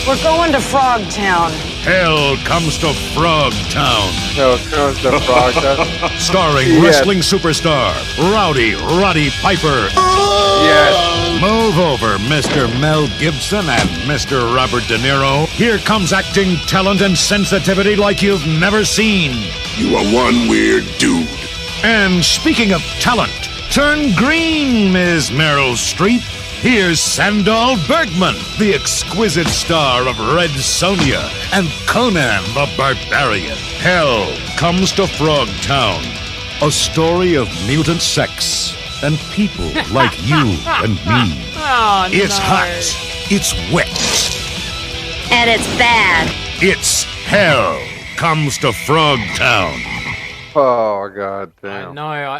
We're going to Frog Town. Hell Comes to Frog Town. Hell Comes to Frog Town. Starring wrestling superstar Rowdy Roddy Piper. Yes. Move over, Mr. Mel Gibson and Mr. Robert De Niro. Here comes acting talent and sensitivity like you've never seen. You are one weird dude. And speaking of talent, turn green, Ms. Meryl Streep. Here's Sandal Bergman, the exquisite star of Red Sonja and Conan the Barbarian. Hell Comes to Frog Town, a story of mutant sex and people like you and me. Oh, It's no. hot, it's wet, And it's bad. it's Hell Comes to Frog Town. Oh, god damn. No,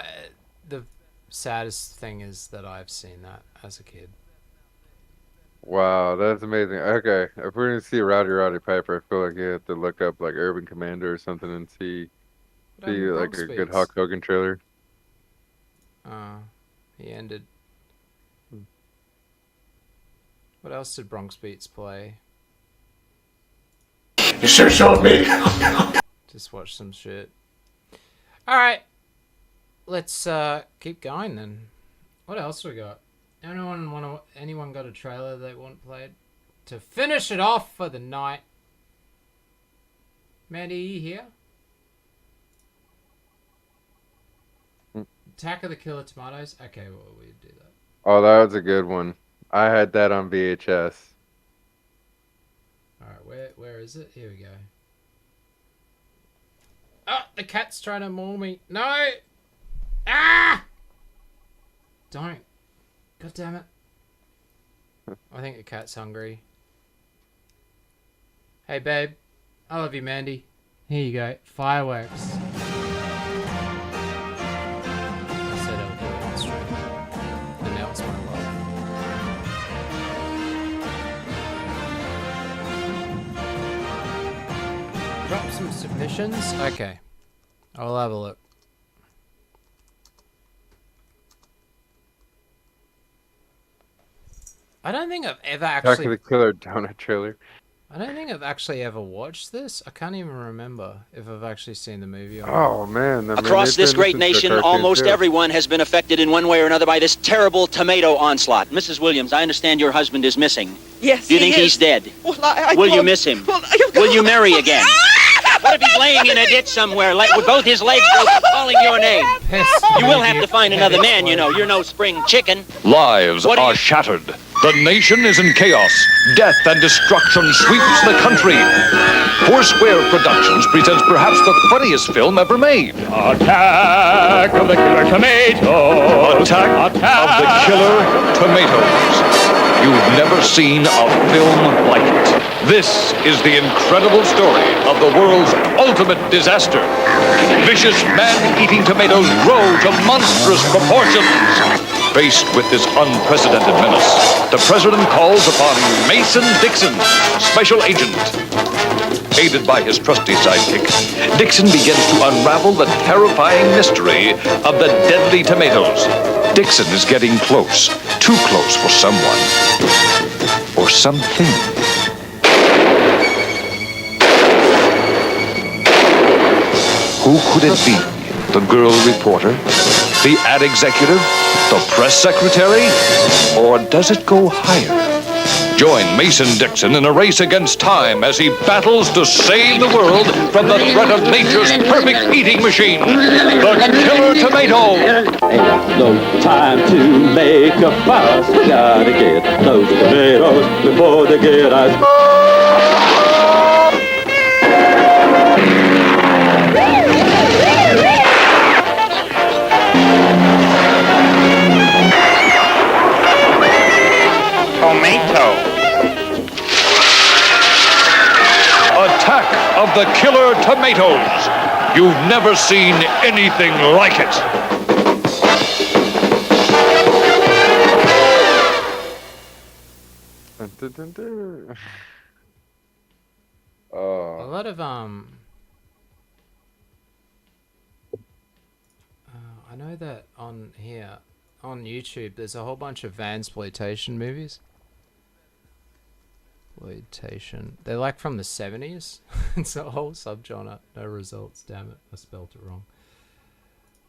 the saddest thing is that I've seen that as a kid. Wow, that's amazing. Okay, if we're gonna see Roddy Piper, I feel like you have to look up like Urban Commander or something and see like a good Hulk Hogan trailer. He ended. What else did Bronx Beats play? You should showed me. Just watch some shit. Alright. Let's keep going then. What else we got? Anyone got a trailer they want played? To finish it off for the night. Mandy, you here? Attack of the Killer Tomatoes? Okay, well, we do that. Oh, that was a good one. I had that on VHS. Alright, where is it? Here we go. Oh, the cat's trying to maul me. No! Ah! Don't. God damn it. I think the cat's hungry. Hey, babe. I love you, Mandy. Here you go. Fireworks. I said I'll do it on stream. And now it's my love. Drop some submissions? Okay. I'll have a look. I don't think I've ever actually... Attack of the Killer Donut trailer. I don't think I've actually ever watched this. I can't even remember if I've actually seen the movie or not. Oh, man. Across this great nation, almost everyone has been affected in one way or another by this terrible tomato onslaught. Mrs. Williams, I understand your husband is missing. Yes, Do you think he's dead? Well, Will you miss him? Will you marry again? What if he's laying in a ditch somewhere, like with both his legs broken, calling your name? You will have to find another man, you know. You're no spring chicken. Lives are shattered. The nation is in chaos. Death and destruction sweeps the country. Foursquare Productions presents perhaps the funniest film ever made. Attack of the Killer Tomatoes. Attack of the Killer Tomatoes. You've never seen a film like it. This is the incredible story of the world's ultimate disaster. Vicious man-eating tomatoes grow to monstrous proportions. Faced with this unprecedented menace, the president calls upon Mason Dixon, special agent. aided by his trusty sidekick, Dixon begins to unravel the terrifying mystery of the deadly tomatoes. Dixon is getting close, too close for someone or something. Who could it be? The girl reporter? The ad executive? The press secretary? Or does it go higher? Join Mason Dixon in a race against time as he battles to save the world from the threat of nature's perfect eating machine, the killer tomato. Ain't no time to make a fuss. We gotta get those tomatoes before they get us. Attack of the killer tomatoes. You've never seen anything like it. A lot of I know that on here on YouTube there's a whole bunch of vansploitation movies. Exploitation. They're like from the 70s. It's a whole subgenre. No results. Damn it. I spelled it wrong.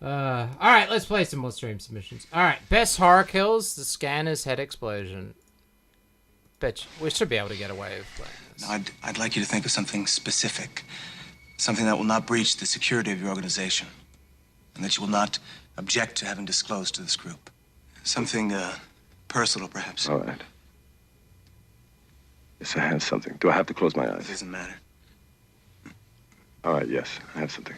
Alright, let's play some more stream submissions. Alright, best horror kills, the scanner's head explosion. Bet we should be able to get away with playing this. No, I'd like you to think of something specific. Something that will not breach the security of your organization. And that you will not object to having disclosed to this group. Something, personal, perhaps. All right. Yes, I have something. Do I have to close my eyes? It doesn't matter. All right, yes, I have something.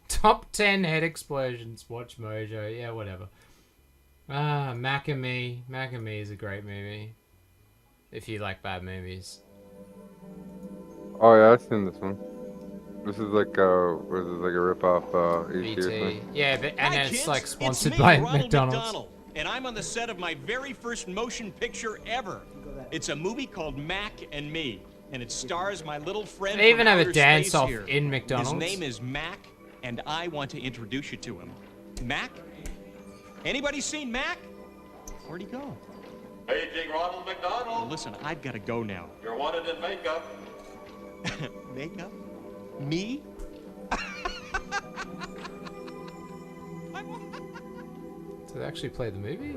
Top 10 head explosions. Watch Mojo. Yeah, whatever. Mac and Me. Mac and Me is a great movie. If you like bad movies. Oh yeah, I've seen this one. This is like was it like a rip-off ET or something? Yeah, but, and then it's kids. like sponsored It's me, by Ronald McDonald's. McDonald, and I'm on the set of my very first motion picture ever. It's a movie called Mac and Me, and it stars my little friend. They even from have a outer dance space off here. in McDonald's. His name is Mac, and I want to introduce you to him. Mac? Anybody seen Mac? Where'd he go? Paging Ronald McDonald. Well, listen, I've got to go now. You're wanted in makeup. Makeup? Me? So they actually play the movie?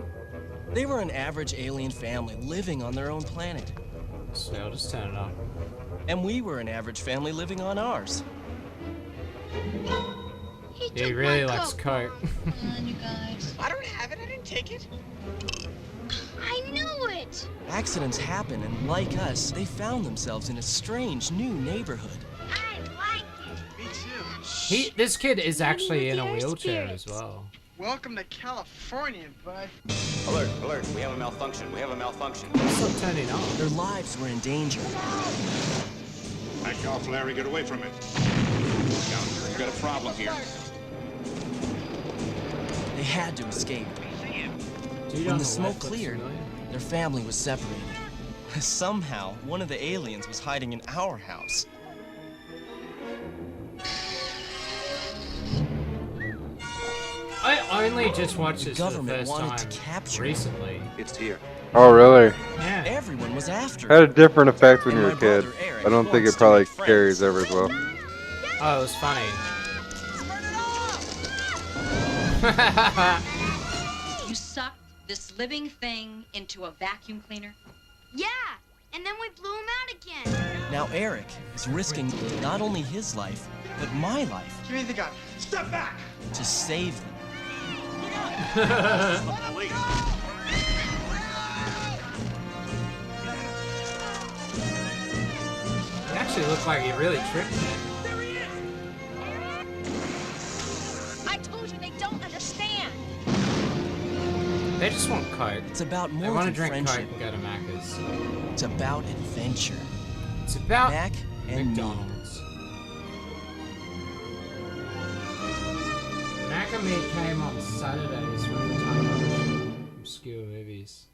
They were an average alien family living on their own planet. So I'll just turn it on. And we were an average family living on ours. Yeah, he really likes Coke. Come on, you guys. I don't have it. I didn't take it. I knew it! Accidents happen, and like us, they found themselves in a strange new neighborhood. I like it. Me too. This kid is actually in a wheelchair as well. Welcome to California, bud. Alert, alert. We have a malfunction. We have a malfunction. What's turning on? Their lives were in danger. Back off, Larry. Get away from it. We've got a problem here. They had to escape. When the smoke cleared, their family was separated. Somehow, one of the aliens was hiding in our house. I only just watched this for the government first wanted time to capture recently. It's here. Oh, really? Yeah. Everyone was after Had a it. different effect when And you were my a kid. brother Eric I don't think wants it to probably make friends. carries over as well. Oh, it was funny. You sucked this living thing into a vacuum cleaner? Yeah, and then we blew him out again. Now Eric is risking not only his life, but my life. Give me the gun. Step back! To save them. It actually looked like he really tricked me. I told you they don't understand. They just want Coke. It's about more They want to than drink friendship. Coke and go to Macca's. It's about adventure. It's about Mac and McDonald's. Mac and Me came on Saturdays from the time of obscure movies.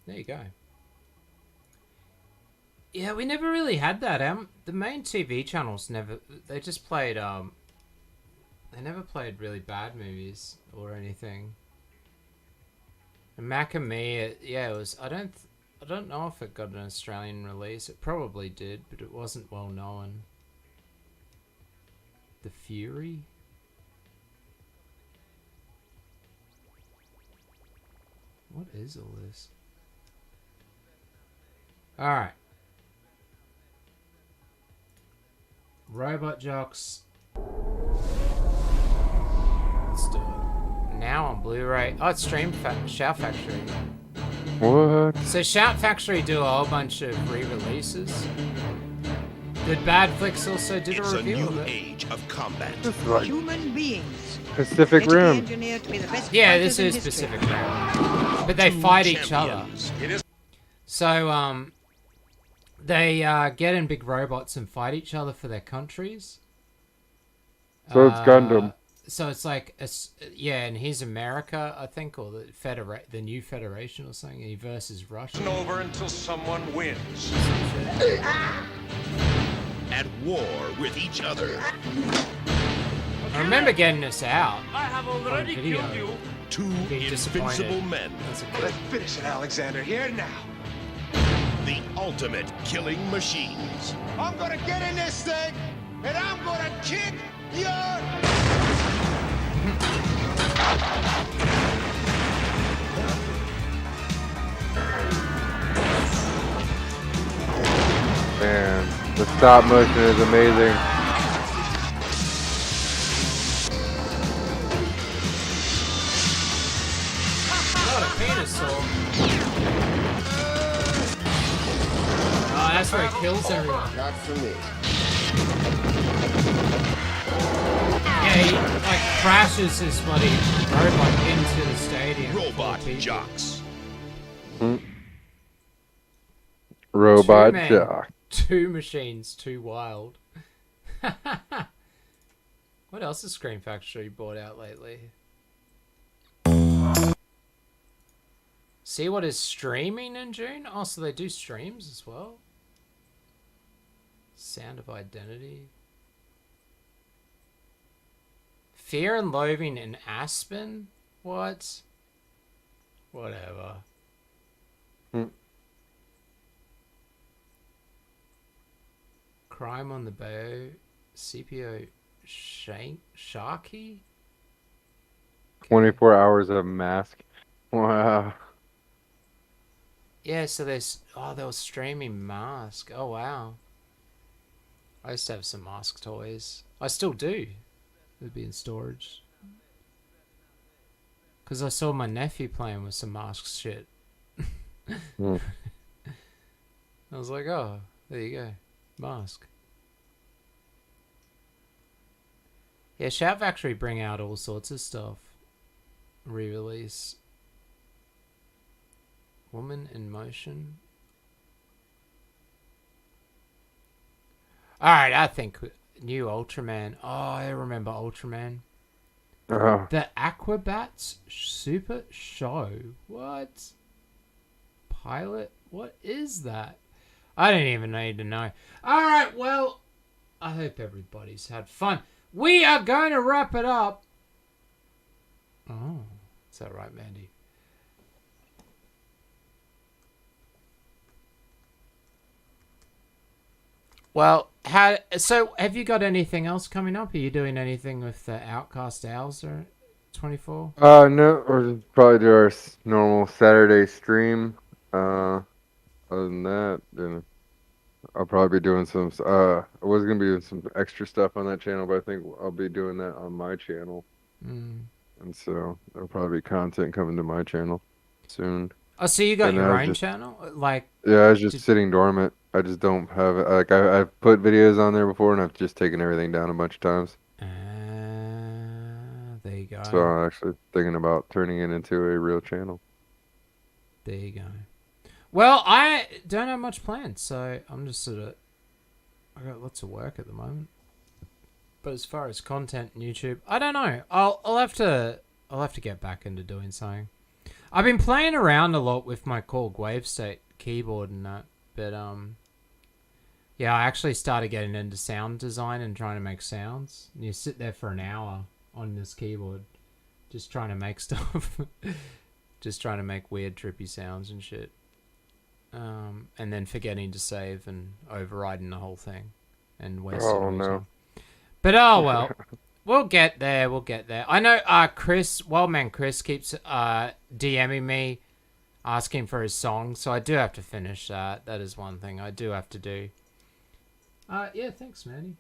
There you go. Yeah, we never really had that. The main TV channels never. They just played. They never played really bad movies or anything. And Mac and Me, it was. I don't know if it got an Australian release. It probably did, but it wasn't well known. The Fury. What is all this? All right. Robot Jocks. Let's do it. Now on Blu-ray. Oh, it's Shout Factory. What? So Shout Factory do a whole bunch of re-releases. Did Bad Flicks also did It's a review a of new it? age of combat. Like Human beings. Pacific Rim. Yeah, this is Pacific Rim. But they fight each other. So, they get in big robots and fight each other for their countries. So it's Gundam. So it's like, and he's America, I think, or the new Federation or something, and he versus Russia. It's over until someone wins. At war with each other. I remember getting this out. I have already killed you. Two Being disappointed. invincible men. Let's finish it, Alexander. Here now. The ultimate killing machines. I'm gonna get in this thing, and I'm gonna kick your... Man, the stop motion is amazing. What a penis sword. Oh, that's where he kills everyone. Not for me. Yeah, he like crashes his bloody robot into the stadium. Robot Jocks. Robot Two men, Jock. Two machines, too wild. What else has Scream Factory bought out lately? See what is streaming in June? Oh, so they do streams as well? Sound of Identity. Fear and Loathing in Aspen? What? Whatever. Crime on the Bay. CPO Sharky? 24 hours of Mask. Wow. Yeah, so there's... Oh, they were streaming Mask. Oh, wow. I used to have some Mask toys. I still do. They'd be in storage. Because I saw my nephew playing with some Mask shit. I was like, oh, there you go. Mask. Yeah, Shout Factory bring out all sorts of stuff. Re-release. Woman in Motion. Alright, I think new Ultraman. Oh, I remember Ultraman. The Aquabats Super Show. What? Pilot? What is that? I don't even need to know. All right, well, I hope everybody's had fun. We are going to wrap it up. Oh, is that right, Mandy? Well, so have you got anything else coming up? Are you doing anything with the Outcast Owls or 24? No, or just probably do our normal Saturday stream. Other than that, then I'll probably be doing some. I was gonna be doing some extra stuff on that channel, but I think I'll be doing that on my channel. And so there'll probably be content coming to my channel soon. Oh, so you got your own channel? Like, yeah, I was just sitting dormant. I just don't have it. Like I've put videos on there before, and I've just taken everything down a bunch of times. There you go. So I'm actually thinking about turning it into a real channel. There you go. Well, I don't have much planned, so I'm just sort of... I got lots of work at the moment. But as far as content and YouTube, I don't know. I'll have to get back into doing something. I've been playing around a lot with my Korg Wavestate keyboard and that, but yeah, I actually started getting into sound design and trying to make sounds. And you sit there for an hour on this keyboard, just trying to make stuff, just trying to make weird, trippy sounds and shit. And then forgetting to save and overriding the whole thing and wasting all the time. But oh well, we'll get there. We'll get there. I know. Chris, Wildman Chris, keeps DMing me, asking for his song, so I do have to finish that. That is one thing I do have to do. Yeah, thanks, Manny.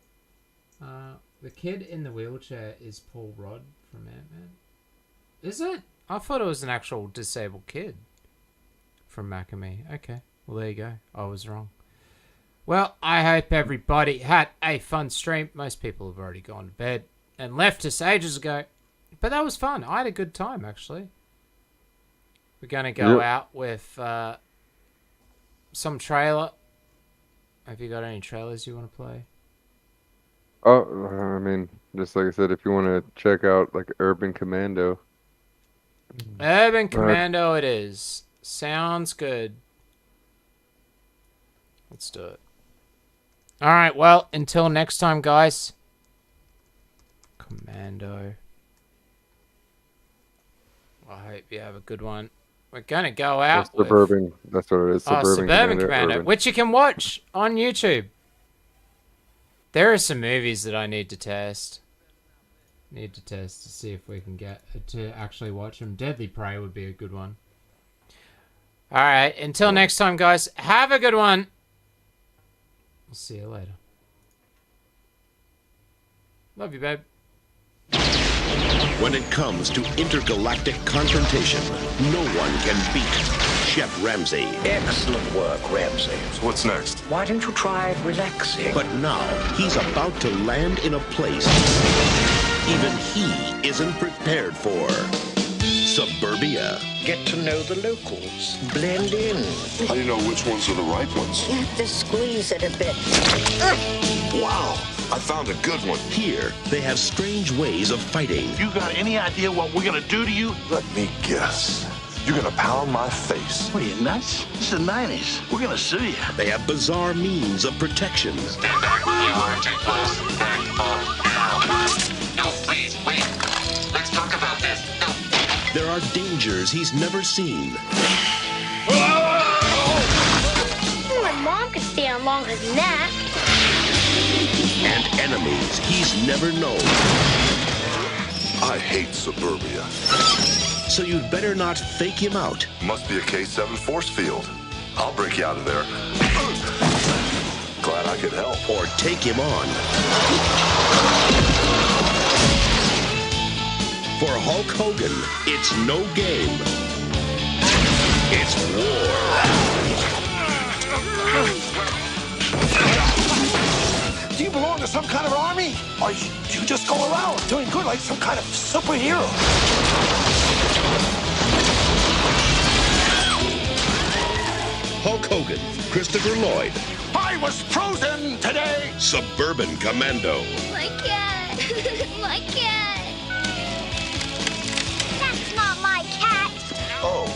The kid in the wheelchair is Paul Rudd from Ant-Man. Is it? I thought it was an actual disabled kid from Macamee. Okay, well there you go. I was wrong. Well, I hope everybody had a fun stream. Most people have already gone to bed and left us ages ago. But that was fun. I had a good time, actually. We're going to go out with some trailer. Have you got any trailers you want to play? Oh, I mean, just like I said, if you want to check out like Urban Commando. Urban Commando it is. Sounds good. Let's do it. Alright, well, until next time, guys. Commando. I hope you have a good one. We're going to go out with... Suburban, that's what it is. Suburban Commando, which you can watch on YouTube. There are some movies that I need to test. Need to test to see if we can get to actually watch them. Deadly Prey would be a good one. Alright, until next time, guys. Have a good one. We'll see you later. Love you, babe. When it comes to intergalactic confrontation, no one can beat Chef Ramsay. Excellent work, Ramsay. So what's next? Why don't you try relaxing? But now, he's about to land in a place even he isn't prepared for. Suburbia. Get to know the locals. Blend in. How do you know which ones are the right ones? You have to squeeze it a bit. Wow, I found a good one. Here, they have strange ways of fighting. You got any idea what we're gonna do to you? Let me guess. You're gonna pound my face. What are you, nuts? This is the 90s. We're gonna sue you. They have bizarre means of protection. Stand back. You are too close. Back off now. No, please, wait. Let's talk about this. No. There are dangers he's never seen. My mom could stay on longer than that. And enemies he's never known. I hate Suburbia. So you'd better not fake him out. Must be a K7 force field. I'll break you out of there. Glad I could help. Or take him on. For Hulk Hogan, it's no game. It's war. Do you belong to some kind of army? Or you just go around doing good like some kind of superhero? Hulk Hogan, Christopher Lloyd. I was frozen today! Suburban Commando. My cat. My cat. That's not my cat. Oh.